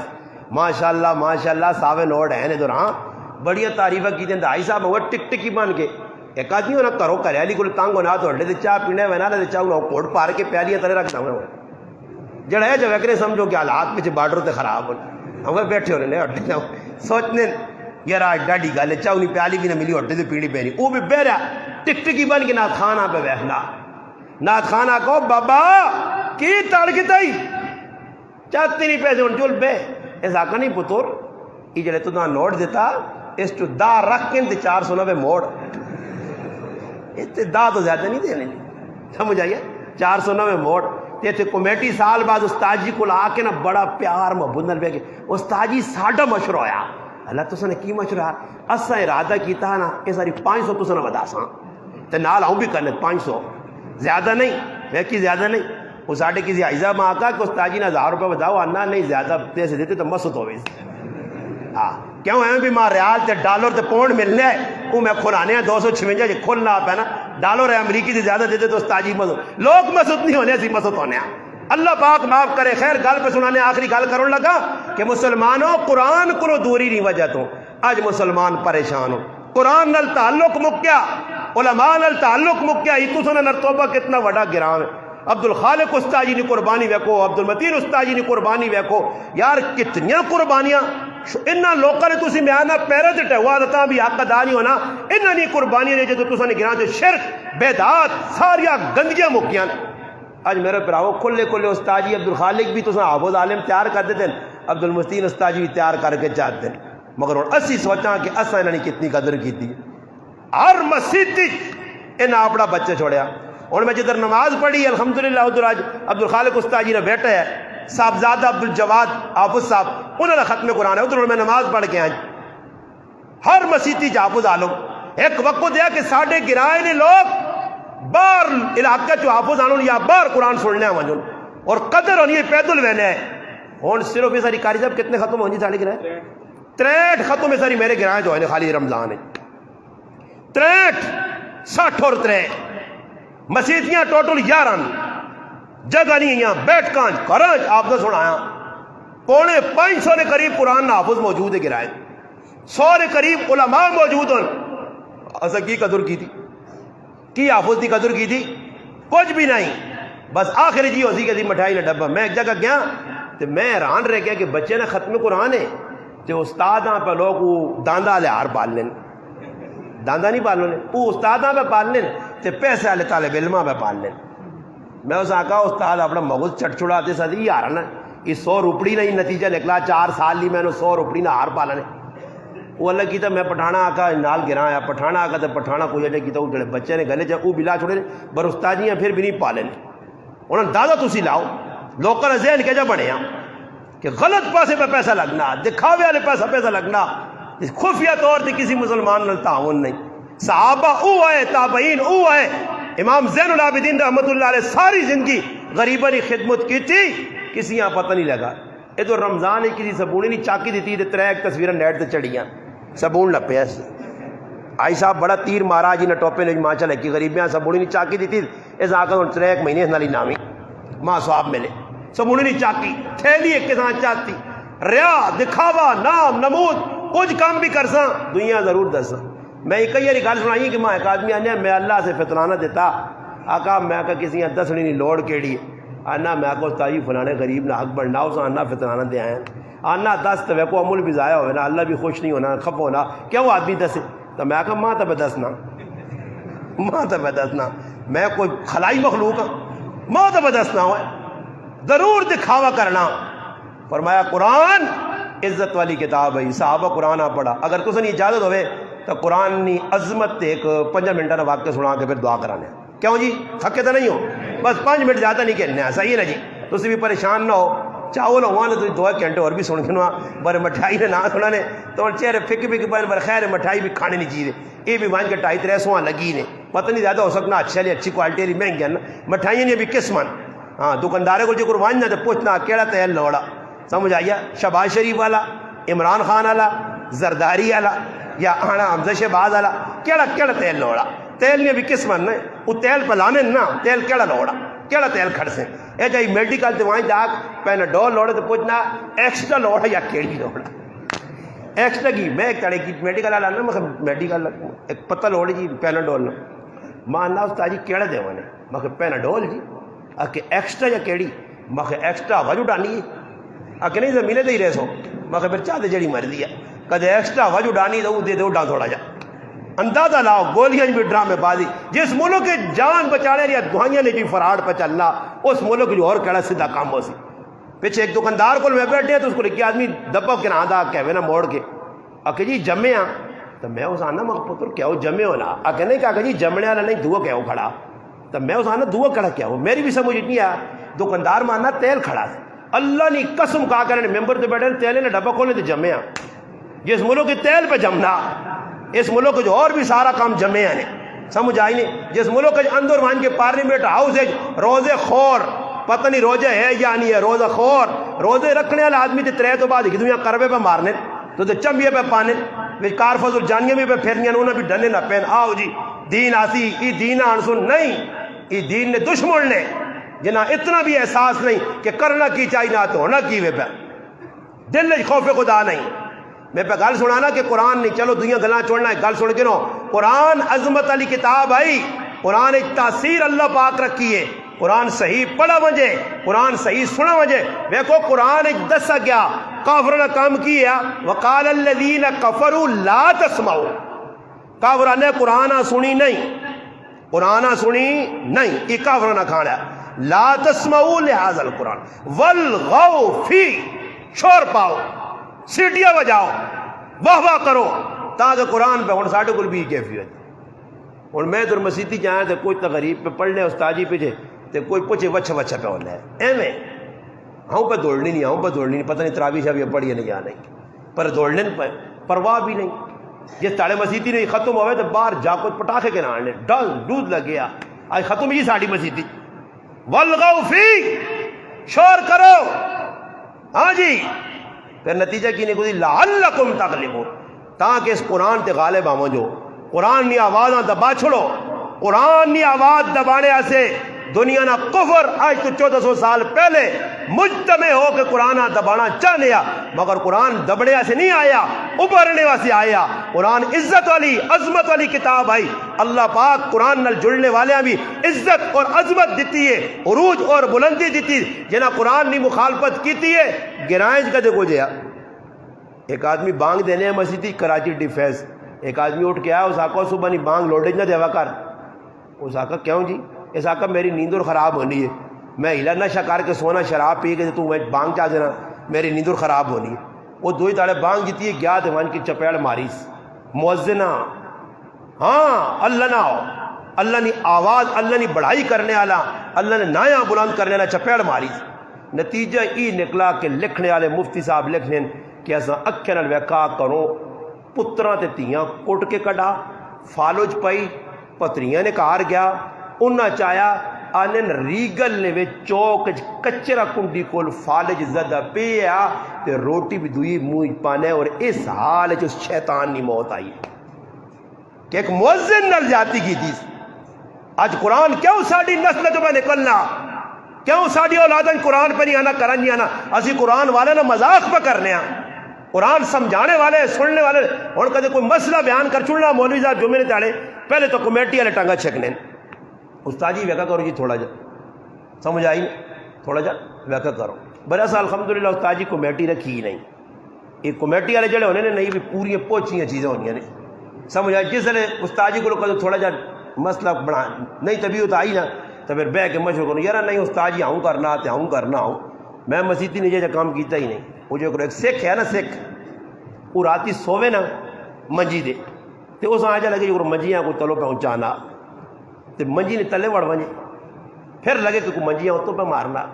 ماشاءاللہ ساوے نوٹ ہیں ادھر ہاں بڑیاں تعریفہ کیتیاں حاجی صاحب وہ ٹک ٹکی بن کے ایک آدمی ہونا کرو کریالی کو تنگ ہونا تو ہڈے چاہ پینے وینا لے چاہوں کوٹ پار کے پیالیاں تلے رکھتا ہوں جڑا ہے جب ویکنے سمجھو کہ حالات پچھے بارڈر تے خراب ہو ہمیں بیٹھے ہونے ہڈے جاؤ سوچنے یار آج ڈاڈی گل چاہوں نہیں پیالی بھی نہ ملی ہڈے تے پیڑی پینی وہ بھی بہ رہا ٹک ٹکی بن کے نعت خانہ پہ بیٹھنا نعت خانہ کو بابا کی تڑ کے تائی چاہتے نہیں پیسے ہوں چل بے اس آقا نہیں پتر یہ جڑے تو نوٹ دیتا اس تو دا رکھ کے 490 موڑ دا تو زیادہ نہیں دینے سمجھ آئیے 490 موڑ تے کمیٹی سال بعد استاد جی کو آ کے نا بڑا پیار محبت نال بہ کے استاد جی ساڈا مشورہ ہویا اللہ تو نے کی مشورہ اسا ارادہ کیتا نا یہ ساری 500 تو نے ودا سا تے نال آؤں بھی کرنے 500 زیادہ نہیں میں کی زیادہ نہیں وہ ساڈے کسی عائزہ ماں کا کہ استاد جی نے 1000 روپے بداؤ آنا نہیں زیادہ پیسے دیتے تو مسد ہوئے ہاں کیوں ہے بھی ماں ریال تے ڈالر تے پونڈ ملنے ہے وہ میں کھلانے ہیں 256 جی کھلنا آپ ہے نا ڈالر ہے امریکی سے زیادہ دیتے تو استاد جی مسد لوگ مسد نہیں ہونے سی مسد ہونے ہیں اللہ پاک معاف کرے خیر گل پہ سنانے آخری گل کرنے لگا کہ مسلمانوں قرآن کو دوری نہیں وجہ تو آج مسلمان پریشان ہو قرآن نال تعلق مکیا علماء نال تعلق مکیا ہی تو سنہ نرتوبہ کتنا بڑا گرام ہے عبد الخالق استاد جی نے قربانی ویکو عبد المتین استاد جی نے قربانی ویکو یار کتنیاں قربانیاں انہاں لوکاں نے تسی میاں پیرے تے ٹہوا دتا بھی حق ادا نہیں ہونا انہاں دی قربانیاں نے جدوں تساں نے گراں جو شرک بدعات ساریاں گندگیاں مکیاں اج میرے بھراؤ کھلے کھلے استاد جی عبد الخالق بھی تساں حافظ عالم تیار کر دیتے ہیں عبد المتین استاد جی بھی تیار کر کے چاہتے ہیں مگر ہن اسی سوچاں کہ اساں انہاں نے کتنی قدر کیتی ہر مسجد انہاں اپنا بچے چھوڑیا اور میں جدھر نماز پڑھی الحمدللہ ادھر آج عبد الخالق استاد جی نے بیٹا ہے صاحبزادہ عبد الجواد حافظ صاحب انہوں نے ختم قرآن ہے ادھر میں نماز پڑھ کے آج ہر مسیحی حافظ عالم ایک وقت دیا کہ ساڑھے گرائے نے لوگ باہر علاقہ جو حافظ عالم یا باہر قرآن سننے ہیں اور قدر ہونی ہے پیدل وینے ہے اور صرف یہ ساری کاری صاحب کتنے ختم ہونی ساڑھے گرائے 63 ختم ہے ساری میرے گرائے جو ہے خالی رمضان ہے 63 60 اور 63 مسیحیاں ٹوٹل 11 جگہ نہیں یہاں بیٹھ کانج کرانج آپ نے سنایا 550 نے قریب قرآن حافظ موجود ہے گرائے 100 نے قریب علماء موجود ہیں ایسا کی قدر کی تھی کی حافظ کی قدر کی تھی کچھ بھی نہیں بس آخری جی ہوتی کہ مٹھائی نہ ڈبا میں ایک جگہ گیا تو میں حیران رہ گیا کہ بچے نے ختم قرآن ہے تو استاد پہ لوگ داندہ لہار پال لیں داندہ نہیں پال لیں وہ استاد پہ پال لیں تو پیسے والے طالب علماں پہ پال لیں میں اس آقا استاد اپنا مغز چٹ چھڑاتے ساتھ یار نا یہ 100 روپڑی نہیں نتیجہ نکلا 4 سال لی میں نے 100 روپڑی نہ ہار پالنے وہ اللہ کیتا میں پٹھانا آقا نال گرا آیا پٹھانا آقا تو پٹھانا کوئی اجے کیتا وہ جڑے بچے نے گلے چاہ وہ بلا چھوڑے بر استادیاں پھر بھی نہیں پالے انہوں نے دادا تسی لاؤ لوکاں ذہن کہہ جا بنے کہ غلط پاسے پہ پیسہ لگنا دکھاوے والے پیسہ لگنا خفیہ طور سے کسی مسلمان نال تعاون نہیں صحابہ او آئے تابعین او آئے امام زین العابدین رحمت اللہ علیہ ساری زندگی غریبہ نے خدمت کی تھی کسی یہاں پتہ نہیں لگا یہ تو رمضان ہے کسی سبونی نہیں چاکی دیتی تھی 3 تصویریں نیٹ تے چڑھیاں سبون لپیا آئی صاحب بڑا تیر مارا جی نے ٹوپے نے ماں چلے کی غریبیاں سبونی نہیں چاکی دیتی اس آکر 3 مہینے نالی نامی ماں صاحب ملے سبونی نہیں چاکی تھیلی ایک کے ساتھ چاہتی ریا دکھاوا نام نمود کچھ کام بھی کرساں دنیا ضرور دساں میں کئی باری گل سنائی کہ ماں ایک آدمی آنے میں اللہ سے فتنانہ دیتا آقا میں کہا کسی یہاں دسنی نہیں لوڑ کیڑی آنا میں کہا استاجی فلانے غریب نہ حق بننا اسا آنا فتنانہ دے آئیں آنا دس تو کو عمل بھی ضائع ہوئے نا اللہ بھی خوش نہیں ہونا خف ہونا کیا وہ آدمی دسے تو میں کہا ماں تب دسنا میں کوئی خلائی مخلوق ہوں ماں تب دسنا ہوئے ضرور دکھاوا کرنا فرمایا قرآن عزت والی کتاب ہے صحابہ قرآن پڑھا اگر تسیں اجازت ہوئے تو قرآن نی عظمت ایک 5 منٹ کا واقعہ سنا کے پھر دعا کرانے کیوں جی تھکے تو نہیں ہو بس 5 منٹ زیادہ نہیں کہنے ہیں صحیح ہے نا جی تسی بھی پریشان نہ ہو چاول ہوا نا تو 2 گھنٹے اور بھی سن کے بر مٹھائی نے نہ سنا نے تو چہرے فک پر خیر مٹھائی بھی کھانے نہیں چاہیے یہ بھی مان کے 250-300 لگی نے پتہ نہیں زیادہ ہو سکنا اچھا لی اچھی کوالٹی والی مہنگی نا مٹھائیاں نے بھی قسم ہاں دکاندارے کو جو واننا تو پوچھنا کیڑا تیل لوڑا سمجھ آئیا شہباز شریف والا عمران خان والا زرداری والا یا آنا حمزہ شہباز والا کیڑا تیل لوڑا تیل نے بھی قسم نا وہ تیل پلانے نا تیل کیڑا لوڑا کیڑا تیل کھڑ سے یہ جی میڈیکل تے وہاں جا پیناڈول لوڑے تو پوچھنا ایکسٹرا لوڑ ہے یا کیڑی لوڑ ایکسٹرا کی میں ایک تڑے کی میڈیکل والا نا میں میڈیکل ایک پتہ لوڑ جی پیناڈول ماں نا استاد جی کیڑا دے نے میں پیناڈول جی آ کے ایکسٹرا یا کیڑی میں ایکسٹرا وج اڈانی ہے آ کے نہیں زمینے دے ہی رہ سو میں پھر چاہتے جڑی مرضی ہے کدے ایکسٹرا وج اڈانی تو دے دے اڈا تھوڑا جا اندازہ لاؤ گولیاں بھی ڈرامے بازی جس ملک کے جان بچانے رہی دعائیاں نے جی فراڈ پہ چلنا اس ملک جو اور کہڑا سیدھا کام ہو سی پیچھے ایک دکاندار کو میں بیٹھے تو اس کو لکھی آدمی دبا کے نہ دا کہوے نا موڑ کے آ کے جی جمے ہاں تو میں اس آنا میں پتر کیا ہو جمے ہو نا آ کے نہیں کہا کہ جی جمنے والا نہیں دعا کیا ہو کھڑا تو میں اس آنا دعا کھڑا کیا ہو میری بھی سمجھ اتنی ہے دکاندار ماننا تیل کھڑا اللہ نے قسم کہا کرنے ممبر تو بیٹھے تیل نے ڈبا کھولے تو جمے ہاں جس ملک کے تیل پہ جمنا اس ملک کو جو اور بھی سارا کام جمے ہیں سمجھ آئی نہیں جس ملک کے اندر وہاں کے پارلیمنٹ ہاؤس ہے روزے خور پتہ نہیں روزے ہے یا نہیں ہے روزہ خور روزے رکھنے والا آدمی تے ترے تو بعد ایک دنیا کروے پہ مارنے تو چمبیے پہ پانے کار فضل جانیے بھی پہ پھیرنیاں انہیں بھی ڈنے نہ پہن آؤ جی دین آسی ای دین آنسن نہیں ای دین نے دشمن نے جنا اتنا بھی احساس نہیں کہ کرنا کی چاہیے نہ تو ہونا کی وے پہ دل خوف خدا نہیں میں پہ گل سنانا کہ قرآن نہیں چلو دنیا گلاں چھوڑنا ہے گل سن کے نو قرآن عظمت علی کتاب آئی قرآن ایک تاثیر اللہ پاک رکھی ہے قرآن صحیح پڑھا وجے قرآن صحیح سنا وجے دیکھو قرآن ایک دسا گیا کافروں نے کام کیا وقال الذین کفروا لا تسمعوا کافروں نے قرآن سنی نہیں قرآن سنی نہیں یہ کافروں نے کھانا لا تسمعوا لہذا القرآن والغوا فی شور پاؤ سیٹیاں بجاؤ واہ واہ کرو تاکہ قرآن پہ ہوں ساڈے کول بھی کیفیت ہوں میں تو مسیتی جائیں تو کوئی تقریب پہ پڑھ لے استاجی پیچھے تو کوئی پوچھے وچھا وچھا پہ ہونا ہے ایویں ہوں پہ دوڑنی نہیں ہوں پہ دوڑنی نہیں پتہ نہیں تراویح شاویہ پڑھی نہیں یا نہیں پر دوڑنے پرواہ بھی نہیں جس تاڑے مسیتی نہیں ختم ہوئے تو باہر جا کو پٹاخے کے نہ ڈل دودھ لگ گیا آج ختم جی ساڑی مسیتی والغوا فی شور کرو ہاں جی پھر نتیجہ کی نہیں کوئی لعلکم تغلبون تاکہ اس قرآن تے غالب آؤ جو قرآن نی آوازاں دبا چھوڑو قرآن نی آواز دبانے سے دنیا نہ کفر آج تو 1400 سال پہلے مجتمع ہو کے قرآن دبانا چاہنے مگر قرآن دبڑے سے نہیں آیا ابھرنے واسے آیا قرآن عزت والی عظمت والی کتاب آئی اللہ پاک قرآن نال جڑنے والے بھی عزت اور عظمت دیتی ہے عروج اور بلندی دیتی جنہ قرآن نی مخالفت کیتی ہے گرائج کدے کو جیا ایک آدمی بانگ دینے ہیں مسیدی کراچی ڈیفینس ایک آدمی اٹھ کے آیا اس آقا صبح نہیں بانگ لوٹے نہ دیوا کر اس آقا کیوں جی اس آقا میری نیندر خراب ہونی ہے میں ہلا نشہ کر کے سونا شراب پی کے تو میں بانگ چاہ دینا میری نیندر خراب ہونی ہے وہ دو ہی تاڑے بانگ جیتی ہے گیا تو وہاں کی چپیڑ ماریس مؤذنہ ہاں اللہ نہ ہو اللہ نے آواز اللہ نے بڑھائی کرنے والا اللہ نے نایا بلند کرنے والا چپیڑ ماریس نتیجہ ای نکلا کہ لکھنے والے مفتی صاحب لکھنے کہ ایسا اکھے نال ویکا کرو پتراں تے تیاں کٹ کے کڈا فالوج پئی پتریاں نے کار گیا انہاں چاہیا آنن ریگل نے وچ چوک کچرا کنڈی کول فالج زدہ پیا تے روٹی بھی دوئی منہ پانے اور اس حال جو شیطان نی موت آئی کہ ایک مؤذن نال جاتی کی تھی آج قرآن کیوں ساڑی نسل جو میں نکلنا کیوں ساڑی اولادن قرآن پہ نہیں آنا کرن نہیں آنا اسی قرآن والے نے مذاق پہ کرنے قرآن سمجھانے والے سننے والے اور کدے کوئی مسئلہ بیان کر چڑنا مولوی صاحب جو میرے تاڑے پہلے تو کمیٹی والے ٹانگا چھکنے استاد جی ویکا کرو جی تھوڑا جا سمجھ آئی تھوڑا جا ویکا کرو برس الحمدللہ استاد جی کمیٹی رکھی ہی نہیں ایک کمیٹی والے جڑے ہونے نے نہیں بھی پوری پوچھیاں چیزیں ہونی نے سمجھ آئی جس نے استاد جی کو کدو تھوڑا جا مسئلہ بنا نہیں طبیعت آئی نا تو پھر بہ کے مشورہ کروں یار نہیں استاد جی آؤں کرنا تے آؤں کرنا ہوں میں مسیتی نے جیسا کام کیتا ہی نہیں وہ جو ایک سکھ ہے نا سکھ وہ راتی سوے نا منجی دے تو اس آ جا لگے جو منجیاں کو تلو پہنچانا تو منجی نے تلے وڑ ونجے پھر لگے کہ کوئی منجیاں اتوں پہ مارنا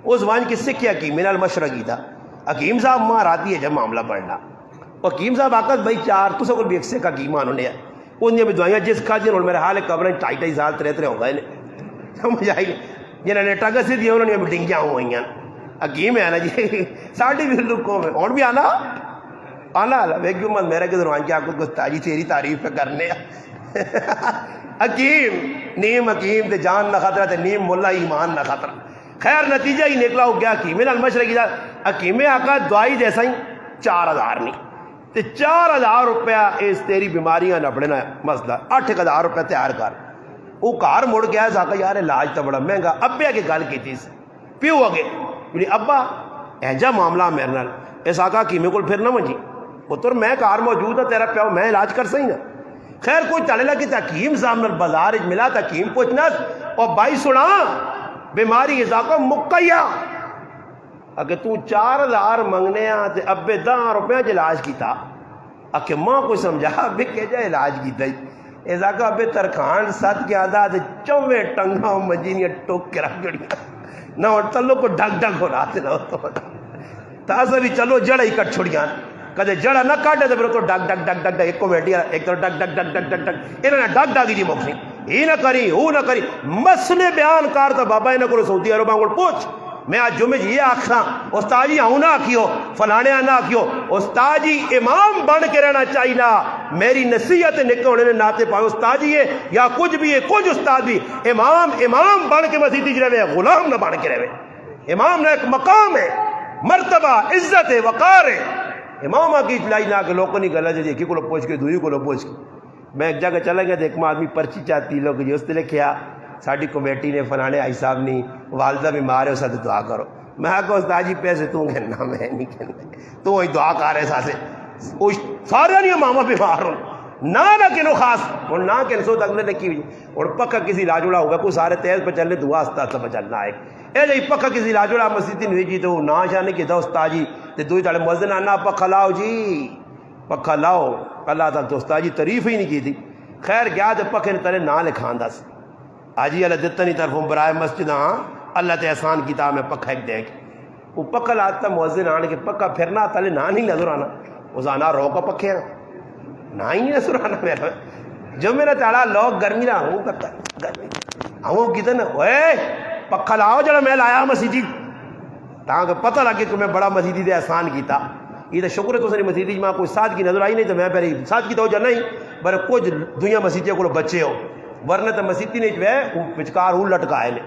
اس وانج کی سکھ حکیم میرا مشورہ کی تھا حکیم صاحب ماں راتی ہے جب معاملہ پڑھنا حکیم صاحب آکت بھائی چار تو سب بھی ایک سکھ حکیم انہوں نے ان میں دوائیاں جس کھا جنہوں میرے حال قبریں ٹائی سال ترے ہو گئے سمجھ آئی جنہوں نے ٹگا سے دیا انہوں نے بھی ڈنگیاں ہوئی ہیں حکیم ہے نا جی ساڑھی بھی لکوں میں اور بھی آنا آنا ویک مت میرا کہ دروان کی آکت کو تاجی تیری تعریف پہ کرنے حکیم نیم حکیم تے جان نہ خطرہ تے نیم مولا ایمان نہ خطرہ خیر نتیجہ ہی نکلا ہو گیا حکیم المشرقی دا حکیم آقا دوائی جیسا ہی 4000 نہیں تے 4000 روپیہ اس تیری بیماریاں نبڑنا مسئلہ 8000 روپیہ تیار کر وہ گھر مڑ گیا آقا یار علاج تو بڑا مہنگا ابے اگے گل کی پیو اگے بولی ابا ایجا معاملہ میرے نال اس آقا حکیمے کو پھر نہ منجی پتر میں گھر موجود ہوں تیرا پیو میں علاج کر سہی نا خیر کوئی چلے لگی تے حکیم صاحب نال بازار ملا تے حکیم پوچھنا اور بھائی سنا بیماری اس آقا مکیا اگر تو 4000 منگنے تے ابے 10 روپے علاج کیتا اکھے ماں کو سمجھا ابے کہ جا علاج کیتا اس آقا ابے ترخان سد کے آدھا تے چویں ٹنگا مجینیاں ٹوک کے رکھ جڑیاں نہ تلو کو ڈگ ڈگ ہو رہا تھے نہ تازہ بھی چلو جڑا ہی کٹ چھڑیاں کدے جڑا نہ کاٹے تو پھر تو ڈگ ڈگ ڈگ ڈگ ڈگ ایک کومیڈی ایک تو ڈگ ڈگ ڈگ ڈگ ڈگ ڈگ انہوں نے ڈگ ڈگ جی موکسی ہی نہ کری وہ نہ کری مسئلے بیان کر تو بابا انہوں کو سعودی عرباں کو پوچھ میں آج جمعے جی یہ آکھاں استاد جی آؤں نہ آکھیو فلانے نہ آکھیو استاد جی امام بن کے رہنا چاہیے میری نصیحت نکلنے نے ناتے پائے استاد جی یا کچھ بھی ہے کچھ استاد بھی امام بن کے مسیح جی رہے غلام نہ بن کے رہے امام نہ ایک مقام ہے مرتبہ عزت ہے وقار ہے امام کی اطلاعی نہ کہ لوگوں نہیں گلا جی کو پوچھ کے دوئی کو پوچھ کے میں ایک جگہ چلا گیا تو ایک آدمی پرچی چاہتی لوگ جی اس نے لکھیا ساری کمیٹی نے فلانے آئی صاحب نہیں والدہ بیمار ہے اس سے دعا کرو میں آگا استاد جی پیسے تو کہنا میں نہیں کہنا تو وہی دعا کر رہے ساسے سارے نہیں ماما بیمار ہوں نہ کنو خاص اور نہ کن سو تک نے لکھی ہوئی اور پکا کسی لاجوڑا ہوگا کوئی سارے تیز پہ چلنے دعا استاد پہ چلنا ہے اے جی پکا کسی لاجوڑا مسجد نہیں ہوئی جی تو نہ شاہ نہیں کہتا استاد جی تو دوئی تالے مؤذن آنا پکا لاؤ جی پکا لاؤ اللہ تعالیٰ تو استاد جی تعریف ہی نہیں کی تھی خیر گیا تو پکے نے تلے نہ لکھان دس آجی اللہ دتنی طرفوں برائے مسجد ہاں اللہ تے احسان کتاب میں پکا ایک دیکھ وہ پکا لاتا مؤذن آنے کے پکا پھرنا تلے نہ نہیں نظر آنا اس آنا رو کا پکے ہیں نہ ہی نظر آنا میرا جو میرا تعالیٰ لوگ گرمی نہ ہوں کرتا گرمی ہوں کتنے نا اے پکا لاؤ جڑا میں لایا مسیدی تاکہ پتہ لگے کہ میں بڑا مسیدی دے احسان کیتا یہ تو شکر ہے تو سنی مسیدی میں کوئی ساتھ کی نظر آئی نہیں تو میں پہلے ساتھ کی تو جا نہیں پر کچھ دنیا مسیدیوں کو بچے ہو ورنہ تو مسیدی نہیں چوے وہ پچکار ہوں لٹکائے لے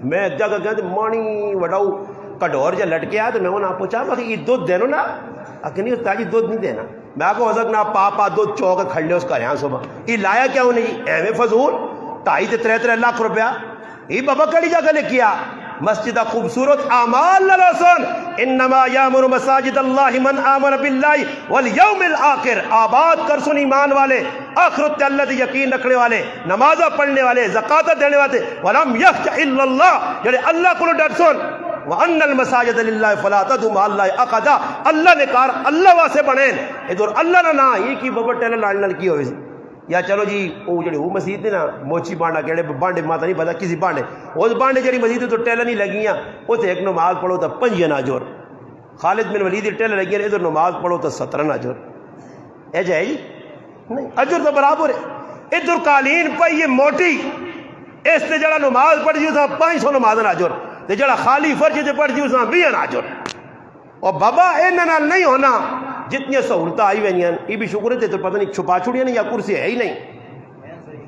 میں ایک جگہ گیا تو مانی وڈاؤ کٹور جا لٹکے آیا تو میں انہوں نے پوچھا میں یہ دودھ دینا نا کہ نہیں استاد جی دودھ نہیں دینا میں آپ کو حضرت نا پاپا دودھ چوک کھڑ لے اس کا یہاں صبح یہ لایا کیا انہیں جی ایم فضول 2.5 لاکھ روپیہ یہ بابا کڑی جگہ نے کیا مسجد خوبصورت اعمال للحسن انما یامر مساجد اللہ من آمن باللہ والیوم الاخر آباد کر سن ایمان والے آخرت اللہ تے یقین رکھنے والے نمازہ پڑھنے والے زکاة دینے والے ولم یخش الا اللہ جڑے اللہ کو ڈر سن وان المساجد للہ فلا تدعوا مع اللہ احدا اللہ نے کار اللہ واسے بنیں ادھر اللہ نہ یہ کی بابا ٹیلر لال کی ہوئی یا چلو جی وہ جڑی وہ مسجد ہے نا موچی بانڈا کہڑے بانڈے ماتا نہیں پتا کسی بانڈے اس بانڈے جڑی مسجد تو ٹیلر نہیں لگیاں وہ تو ایک نماز پڑھو تو 5 ناجور خالد بن ولید ٹیلر لگی ادھر نماز پڑھو تو 17 ناجور اے جائے جی نہیں اجر تو برابر ہے ادھر قالین پہ یہ موٹی اس سے جڑا نماز پڑھ جی اس 500 نماز ناجور تے جڑا خالی فرش تے پڑھ جی اس 20 ناجور اور بابا انہاں نہیں ہونا جتنی سہولتیں آئی ہوئی ہیں یہ بھی شکر ہے تو پتہ نہیں چھپا چھوڑیاں نہیں یا کرسی ہے ہی نہیں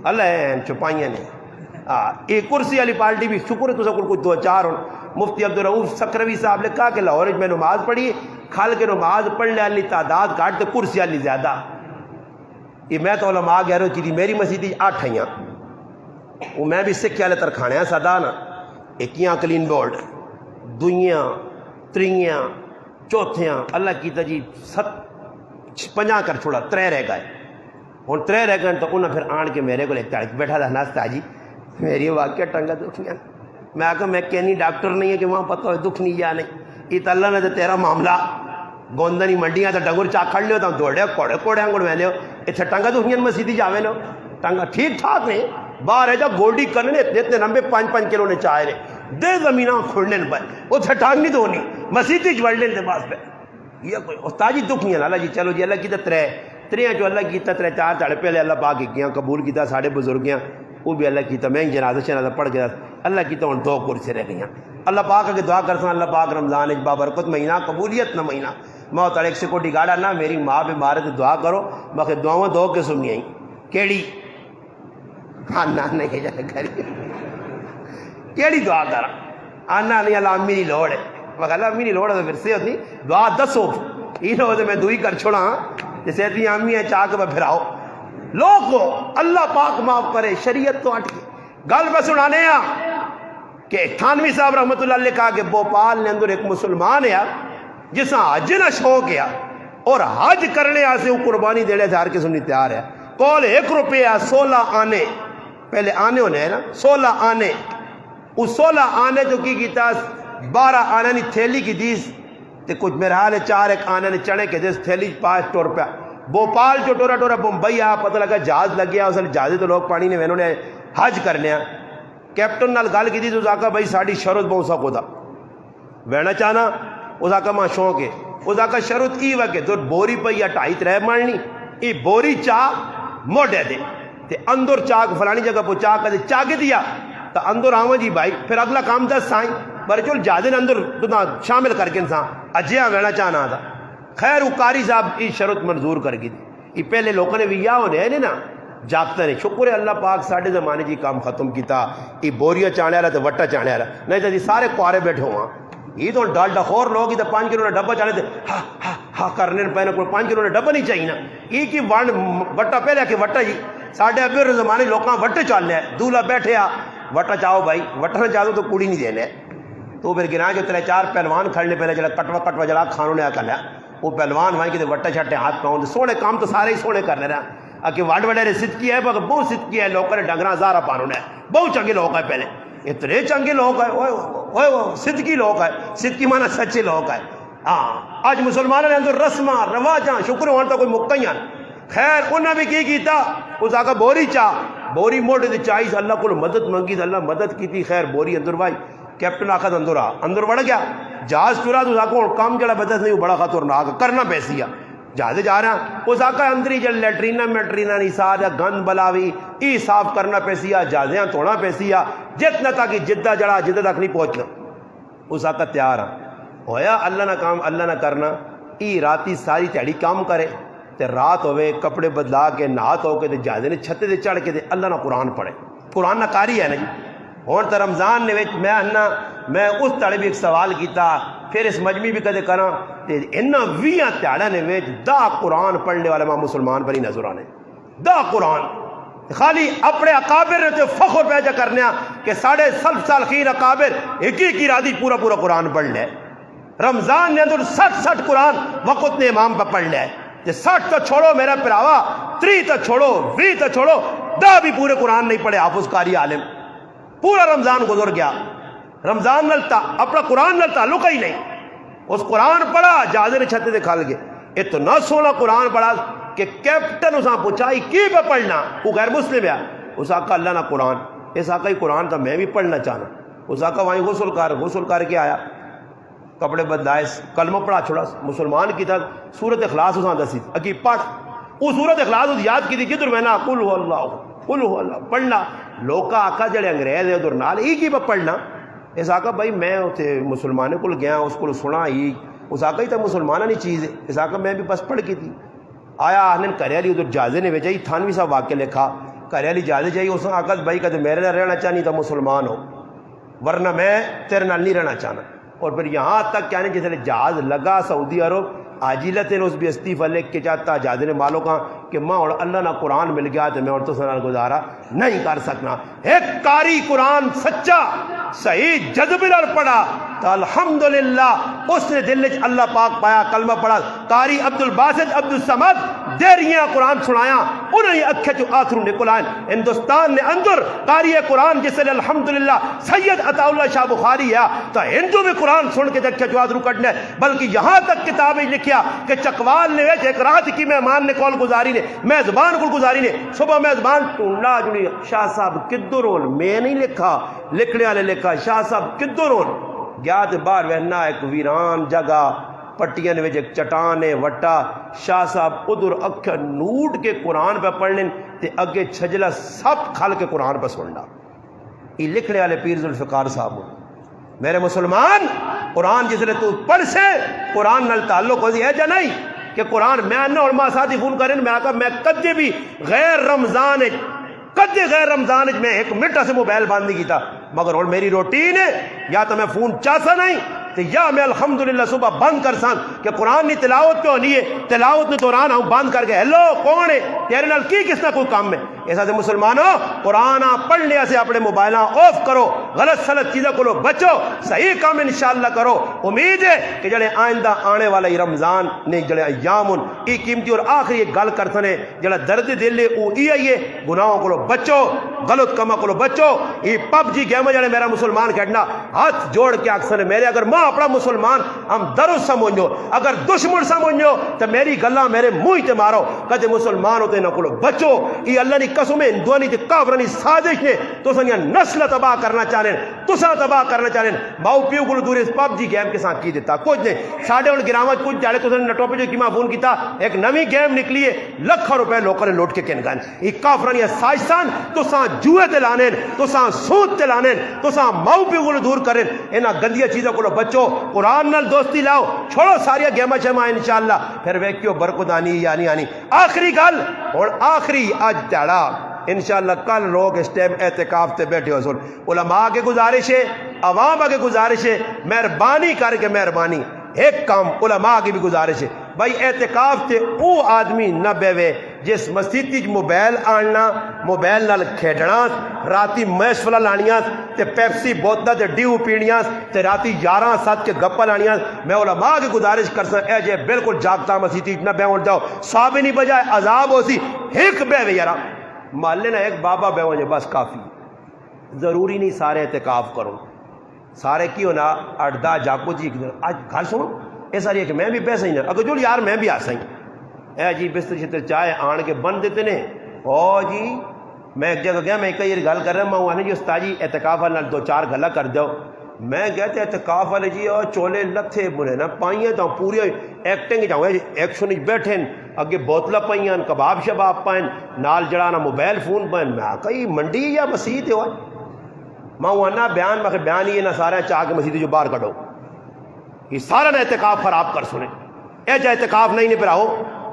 اللہ چھپائیاں نہیں یہ کرسی والی پارٹی بھی شکر ہے تو سب کوئی 2-4 ہوں مفتی عبدالرؤف سکروی صاحب نے کہا کہ لاہور میں نماز پڑھی کھل کے نماز پڑھنے والی تعداد کاٹ تو کرسی والی زیادہ یہ میں تو علماء گہرو چیزی میری مسجد 8 ہیں وہ میں بھی سکھ والے ترخانے سدا نا ایکیاں کلین بورڈ 2 3 چوتھیاں اللہ کی تجی 50 کر چھوڑا 3 رہ گئے ہوں 3 رہ گئے تو انہیں پھر آن کے میرے کو ایک تاریخ بیٹھا تھا ناستا جی میری واقعہ ٹنگا دکھنیاں میں آکا میں کہنی ڈاکٹر نہیں ہے کہ وہاں پتہ ہے دکھ نہیں یا نہیں یہ تو اللہ نے تو تیرا معاملہ گوندنی منڈیاں تو ڈنگر چاک کھڑ لیو تو دوڑے کوڑے کوڑے انگڑ میں لیو اتنے ٹنگا دکھنیاں مسیدی جاوے لو ٹنگا ٹھیک ٹھاک نہیں باہر ہے جا گولڈی کرنے اتنے لمبے 5-5 کلو نے چاہے رہے دے زمینہ کھڑنے پر اتنے ٹانگ نہیں دونی مسیدی چوڑ لیں دے پاس پہ یہ کوئی استاد جی دکھ نہیں ہے اللہ جی چلو جی اللہ کی تو 3 جو اللہ کی 3-4 تڑے پہلے اللہ پاک گیا قبول کیتا ساڑھے بزرگیاں وہ بھی اللہ کی تو میں جنازہ شنازہ پڑھ گیا اللہ کی تو 2 کرسی رہ گئیں اللہ پاک کے دعا کرتا ہوں اللہ پاک رمضان بابرکت مہینہ قبولیت نہ مہینہ میں تڑے 1 سیکورٹی گاڑا نہ میری ماں بیمار ہے تو دعا کرو باقی دعاؤں 2 کے سنی آئیں کیڑی ہاں نہ نہیں جائے گھر کیڑی دعا کرا آنا نہیں اللہ امی نہیں لوڑ ہے، مگر امی نہیں لوڑ ہے تو پھر سے ہوتی دعا دسو یہ لوگ تو میں دوئی کر چھوڑا جیسے اتنی امی ہے چاہ کے میں پھراؤ لوگوں اللہ پاک معاف کرے شریعت تو ہٹ کے گل میں سنانے کہ تھانوی صاحب رحمۃ اللہ علیہ کہا کہ بھوپال نے اندر ایک مسلمان ہے جس حج نہ شوق ہے اور حج کرنے سے وہ قربانی دینے سے ہر قسم نہیں تیار ہے کول 1 روپیہ 16 آنے پہلے آنے ہونے ہیں نا 16 آنے اس 16 آنے جو کی کیتا 12 آنے نہیں تھیلی کی دیس تے کچھ میرے حال 4 ایک آنے نے چڑھے کے دیس تھیلی 5 ٹور پہ بھوپال جو ٹورا ٹورا بمبئی آ پتہ لگا جہاز لگ گیا اسے جہازے تو لوگ پانی نے انہوں نے حج کرنے کیپٹن نال گل کی تھی تو آکا بھائی ساڑی شرط بہت سا کو تھا وینا چاہنا اس آکا ماں شوق ہے اس آکا شرط ای وقت تو بوری پہ یا 2.5 مارنی ای بوری چاہ موڑے دے تے اندر چاہ فلانی جگہ پہ چاہ کدے چاہ کے دیا تو اندر آؤں جی بھائی پھر اگلا کام 10 سائیں بارے چل جہازے نے اندر شامل کر کے انسان اجیاں وینا چاہنا تھا خیر وہ قاری صاحب یہ شرط منظور کر گئی تھی یہ پہلے لوگوں نے بھی یا ہونے ہیں نا جاگتا نہیں شکر ہے اللہ پاک ساڑھے زمانے جی کام ختم کیتا یہ بوریا چانے والا تو وٹا چانے والا نہیں تو سارے کوارے بیٹھے ہوا یہ تو ڈالڈا خور لوگ تو 5 کلو نے ڈبا چانے تھے ہاں ہاں ہاں کرنے پہنے کو 5 کلو نے ڈبا نہیں چاہیے نا یہ کی وٹا پہلے کہ وٹا جی ساڑھے ابھی زمانے لوگاں وٹے چالنے ہیں دولہا بیٹھے آ وٹا چاہو بھائی وٹا نہ چاہو تو کڑی نہیں دینے تو پھر گنا جو 3-4 پہلوان کھڑنے پہلے جلا کٹوا جلا کھانوں نے آکا لیا وہ پہلوان وہاں کہ وٹے چھٹے ہاتھ پاؤں سونے کام تو سارے ہی سونے کرنے رہا کہ واڈ وڈیرے صدقی ہے بہت صدقی ہے لوگ کرے ڈنگرا زارا پانوں نے بہت چنگے لوگ ہیں پہلے اتنے چنگے لوگ ہیں صدقی لوگ ہیں صدقی مانا سچے لوگ ہیں ہاں آج مسلمانوں نے اندر رسمہ رواجاں شکر ہونے تو کوئی مکتیاں خیر انہوں نے بھی کیتا اس آقا بوری چاہ بوری موڑے دے چاہیے اللہ کو مدد منگی تو اللہ مدد کی تھی خیر بوری اندر بھائی کیپٹن آخر اندر بڑھ گیا جہاز چورا تو آقا کام جڑا بدت نہیں بڑا خطرناک کرنا پیسی جہازے جا رہا اس آقا اندر ہی جل لیٹرینا میٹرینا نہیں سارا گند بلاوی ای صاف کرنا پیسی جہازیاں توڑنا پیسی جتنا تک جدہ جڑا جدہ تک نہیں پہنچنا اس آقا تیار ہویا اللہ نہ کام اللہ نہ کرنا ای راتی ساری تیڑی کام کرے تے رات ہوئے کپڑے بدلا کے نہات ہو کے تے جہازے نے چھتے دے چڑھ کے تے اللہ نہ قرآن پڑھے قرآن نہ کاری ہے نا جی ہون تو رمضان نے میں اس تڑے بھی ایک سوال کیتا پھر اس مجمع بھی کدے کرا تے انہاں 20 تیڑا نے وچ 10 قرآن پڑھنے والے ماں مسلمان پر ہی نظر آنے 10 قرآن خالی اپنے اکابر تے فخر پیدا کرنے کہ ساڑھے سلف سالخین اکابر ایک ہی راضی پورا قرآن پڑھ لے رمضان نے اندر 60 قرآن وقت نے امام پہ پڑھ لے 60 تو چھوڑو میرا پراوا 3 تو چھوڑو 20 تو چھوڑو 10 بھی پورے قرآن نہیں پڑھے حافظ قاری عالم پورا رمضان گزر گیا رمضان نلتا اپنا قرآن نل تعلق ہی نہیں اس قرآن پڑھا جہازے نے چھتے سے کھال گئے اتنا سونا قرآن پڑھا کہ کیپٹن اساں پوچھائی کی پہ پڑھنا وہ غیر مسلم ہے اس آقا اللہ نہ قرآن اس آقا ہی قرآن تھا میں بھی پڑھنا چاہنا اس آقا وہیں غسل کر کے آیا کپڑے بدلائے کلمہ پڑھا چھوڑا مسلمان کی تھا سورت اخلاص اساں دسی اکی پڑھ وہ سورت اخلاص اس یاد کی تھی کدھر میں نا قل ہو اللہ پڑھنا لوکا آقا جڑے انگریز ہے ادھر نال ہی کی پہ پڑھنا اس آقا بھائی میں اتنے مسلمانے کو گیا اس کو سنا ہی اس آقا ہی تو مسلمانہ نہیں چیز ہے اس آقا میں بھی بس پڑھ کی تھی آیا آنے کرے علی ادھر جہازے نے بھیجا تھانوی صاحب واقع لکھا کرے علی جہازے چاہیے اس آقا بھائی کہتے میرے نہ رہنا چاہنی تو مسلمان ہو ورنہ میں تیرے نال نہیں رہنا چاہنا اور پھر یہاں تک کیا نہیں جیسے جہاز لگا سعودی عرب عاجلت نے اس بھی استعفیٰ لکھ کے چاہتا جہاز نے مالوں کا کہ ماں اور اللہ نہ قرآن مل گیا تو میں اور تو سنال گزارا نہیں کر سکنا ایک قاری قرآن سچا صحیح جذبے نال پڑھا تو الحمدللہ اس نے دل وچ اللہ پاک پایا کلمہ پڑھا قاری عبد الباسط عبد الصمد دیریاں قرآن سنایا انہوں نے اکھے چو آتھرو نکل آئیں ہندوستان نے اندر قاری قرآن جس نے الحمدللہ سید عطا اللہ شاہ بخاری ہے تو ہندو میں قرآن سن کے اکھے چو آتھرو کٹنے بلکہ یہاں تک کتابیں لکھیا کہ چکوال نے ایک رات کی مہمان نے کال گزاری نے میزبان کو گزاری نے صبح میزبان ٹونڈا جڑی شاہ صاحب کدھر ہون میں نہیں لکھا لکھنے والے لکھا شاہ صاحب کدھر ہون گیا تے باہر وہنا ایک ویران جگہ پٹیاں نے ایک چٹان وٹا شاہ صاحب ادھر اکھ نوٹ کے قرآن پہ پڑھنے تے اگے چھجلا سب کھل کے قرآن پہ سننا یہ لکھنے والے پیر ذوالفقار صاحب میرے مسلمان قرآن جس نے تو پڑھ سے قرآن نال تعلق ہو ہے جا نہیں کہ قرآن میں آنا علماء ساتھی فون کریں میں آقا میں کدے غیر رمضان میں ایک منٹ سے موبائل بند نہیں کیتا مگر ہوں میری روٹین ہے یا تو میں فون چاسا نہیں تو یا میں الحمدللہ صبح بند کر سن کہ قرآن نہیں تلاوت پہ ہونی ہے، تلاوت نے دوران ہوں بند کر کے ہیلو کون ہے تیرے نال کی کس نہ کوئی کام ہے. ایسا سے مسلمانوں قرآن پڑھنے سے اپنے موبائل آف کرو، غلط سلط چیزوں کو بچو، صحیح کام انشاءاللہ کرو. امید ہے کہ جڑے آئندہ آنے والا رمضان نے جڑے ایام ای قیمتی اور آخری ایک گل کر سنے جڑا درد دل ہے وہ ای آئیے گناہوں کو بچو، غلط کما کو بچو. یہ پب جی گیم جڑے میرا مسلمان کھیڈنا ہاتھ جوڑ کے آخسنے میرے اگر ماں اپنا مسلمان ہم درست سمجھو، اگر دشمن سمجھو تو میری گلاں میرے منہ تے مارو، کدے مسلمان ہوتے نہ کو بچو. یہ اللہ نے قسم ہندوانی تے کافرانی سازش نے تساں نسل تباہ کرنا چاہنے، تساں تباہ کرنا چاہنے. ماؤ پیو کو دور اس پب جی گیم کے ساتھ کی دیتا کچھ نہیں. ساڈے ہن گراوچ کچھ جڑے تساں نے ٹاپک جو کیما فون کیتا ایک نویں گیم نکلی ہے، لاکھاں روپے لوکاں نے لوٹ کے کن گن. یہ کافرانی سازشاں تساں جوئے تے لانے، تساں سود تے لانے، تساں ماؤ پیو کو دور کریں. انہاں گندیاں چیزوں کو بچو، قرآن نال دوستی لاؤ، چھوڑو ساریا گیما شیما انشاءاللہ پھر ویکھیو برکت آنی یا نہیں آنی. آخری گل ہن آخری اج تیڑا انشاءاللہ کل لوگ اس ٹائم اعتکاف تے بیٹھے ہو سن. علماء کے گزارش ہے، عوام کے گزارش ہے، مہربانی کر کے مہربانی ایک کام علماء کی بھی گزارش ہے بھائی اعتکاف تے او آدمی نہ بیوے جس مسجد موبائل آننا، موبائل نال کھیڈنا، راتی محفل لانیاں تے پیپسی بوتل تے ڈیو پینیاں تے راتی 11 کے گپا لانیاں. میں علماء کی گزارش کر سکتا اے جے بالکل جاگتا مسجد نہ بیون جاؤ، صاحب نہیں بجائے عذاب ہو سی ایک بیوے یارا محلے نہ ایک بابا بیون جے بس کافی. ضروری نہیں سارے اعتکاف کرو، سارے کی ہونا اڈا جاکو جی آج گل سنو یہ ساری ہے کہ میں بھی پیسہ ہی نہ اگر جو یار میں بھی آ سہی اے جی بستر شستر چائے آن کے بن دیتے نے. او جی میں ایک جگہ گیا میں کئی گل کر رہا ہوں جی استاد جی اعتکاف والے 2-4 گلا کر دو. میں کہتے اعتکاف والے جی اور چولے لتھے بنے نا پائیاں تو پوری ایکٹنگ جاؤں ایکشن بیٹھے اگے بوتل پائیاں کباب شباب پائیں نال جڑا نا موبائل فون پائیں. میں کئی منڈی یا مسیح ہوا میں آنا بیان میں بیان ہی نہ سارے چاہ کے مسیح جو باہر کڈو. یہ سارا نہ اعتکاف خراب کر سنے. اے جا اعتکاف نہیں پھر آؤ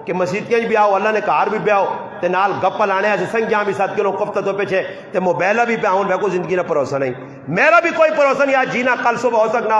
کہ مسیتیاں بھی آؤ اللہ نے کار بھی بیاؤ تے نال گپا لانے ایسے سنگیاں بھی 7 کلو کفتہ تو پیچھے تے موبائلہ بھی پہ آؤں میں کو زندگی نہ بھروسہ نہیں. میرا بھی کوئی بھروسہ نہیں آج جینا کل صبح ہو سکنا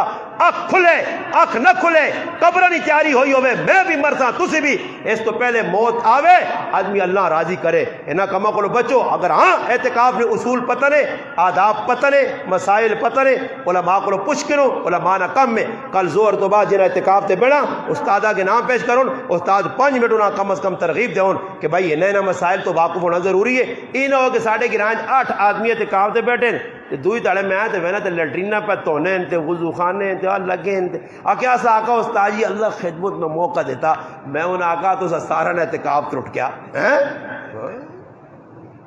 اکھ کھلے اکھ نہ کھلے قبر نہیں تیاری ہوئی ہوئے میں بھی مرسا تسی بھی اس تو پہلے موت آوے آدمی اللہ راضی کرے. انہاں کما کو بچو. اگر ہاں اعتکاف نے اصول پتہ نے، آداب پتہ نے، مسائل پتہ نے، علماء کو پوچھ کرو. علماء نہ کم میں کل زور تو بعد جنہیں اعتکاف تے بیٹھا استادہ کے نام پیش کروں استاد 5 منٹ انہاں کم از کم ترغیب دے کہ بھائی یہ نئے مسائل تو واقف ہونا ضروری ہے. یہ نہ ہو کہ ساڑھے گرانج 8 آدمی اعتکاف تے بیٹھے تے دوئی تاڑے میں آئے تے وینا تے لیٹرینہ پہ تونے تے وضو خانے تے لگے تے آکیا سا آقا استاد جی اللہ خدمت میں موقع دیتا میں انہاں آقا تو سارا نے اعتکاف ترٹ کیا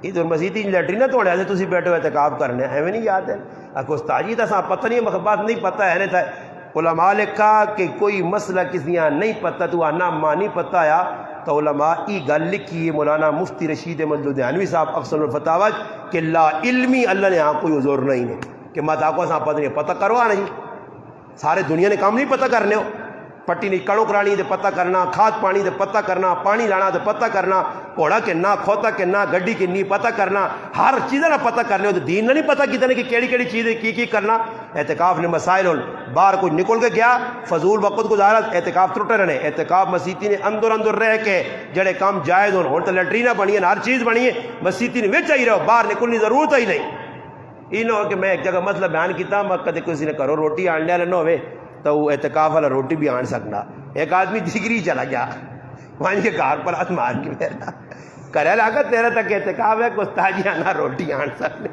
یہ تو مسیدی لیٹرینہ توڑے آتے تسی بیٹھے ہوئے اعتکاف کرنے ایویں نہیں یاد ہے آقا استاد جی تا پتہ نہیں مخبات نہیں پتہ ہے نہیں تھا. علماء لکھا کہ کوئی مسئلہ کسی یہاں نہیں پتہ تو آنا ماں نہیں پتہ آیا تو علماء ای گل لکھی ہے مولانا مفتی رشید احمد لدھیانوی صاحب افسر الفتاوی کہ لا علمی اللہ نے یہاں کوئی حضور نہیں ہے کہ مت آقا صاحب پتہ نہیں پتہ کروا نہیں سارے دنیا نے کام نہیں پتہ کرنے ہو پٹی نہیں کڑوں کرانی تے پتہ کرنا کھاد پانی تے پتہ کرنا پانی لانا تے پتہ کرنا گھوڑا کننا کھوتا کننا گڈی کنی پتہ کرنا ہر چیز نہ پتہ کرنے ہو تو دین نہ نہیں پتہ کتنے کہ کیڑی چیزیں کی کرنا. اعتکاف نے مسائل ہو باہر کچھ نکل کے گیا فضول وقت گزارا اعتکاف ترٹے رہنے. اعتکاف مسیتی نے اندر رہ کے جڑے کام جائز ہوں تو لیٹرینہ بنی ہے ہر چیز بنی ہے مسیتی نے وچ ہی رہو باہر نکلنے ضرورت ہی نہیں. یہ نہ ہو کہ میں ایک جگہ مسئلہ بیان کیتا میں کدے کسی نے کرو روٹی آننے والا نہ ہوئے تو وہ اعتکاف والا روٹی بھی آن سکنا. ایک آدمی دیگری چلا گیا وہاں کے گھر پر ہاتھ مار کے میرا کرے لگا تیرا تک اعتکاف ہے کہ استاد جی آنا روٹی آن سکنے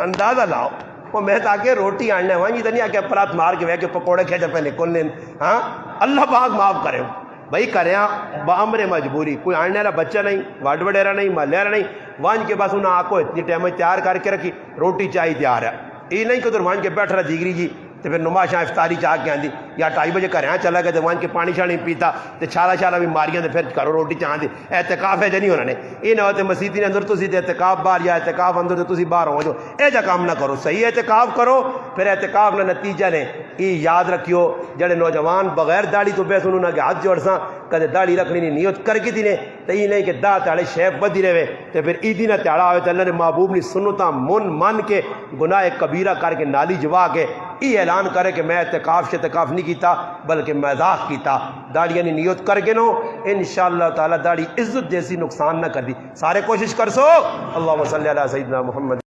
اندازہ لاؤ وہ میں تاکہ روٹی آننا ہے وہاں جی تو نہیں آ کے پرات مار کے کے پکوڑے کھیچے پہ نکل لیں. ہاں اللہ پاک معاف کرے بھائی کریں بامر مجبوری کوئی آنے والا بچہ نہیں واڈ وڈیرا نہیں محلے والا نہیں وانج کے پاس انہیں آکو اتنی ٹائم تیار کر کے رکھی روٹی چاہی تیار ہے. یہ نہیں کہ ادھر وانج کے بیٹھ رہا دیگری جی تو پھر نماشاں افطاری چاہ کے آندی یا 2:30 بجے گھر چلا گیا تو وانج کے پانی شانی پیتا تو چھالا بھی ماریاں تو پھر کرو روٹی چاہ دی اعتکاف ہے جا نہیں ہونا نے یہ نہ ہوتے مسیح نے اندر تسی اعتکاف باہر یا اعتکاف اندر تو تسی باہر ہو جو اے جا کام نہ کرو. صحیح اعتکاف کرو پھر اعتکاف نہ نتیجہ نے یہ یاد رکھیو جڑے نوجوان بغیر داڑھی تو بیس انہوں نے کہ ہاتھ جوڑ ساں کدے داڑھی رکھنی نہیں نیت کر کے دینے تو یہ نہیں کہ دا تاڑے شیف بدی رہے تو پھر عیدی نہ تیڑا ہوئے تو اللہ نے محبوب نے سنتا من کے گناہ کبیرہ کر کے نالی جوا کے یہ اعلان کرے کہ میں اعتکاف نہیں کیتا بلکہ مذاق کیتا داڑیاں نے نیت کر کے نو انشاءاللہ تعالی داڑھی عزت جیسی نقصان نہ کر دی. سارے کوشش کر سو. اللہم صلی علی سیدنا محمد.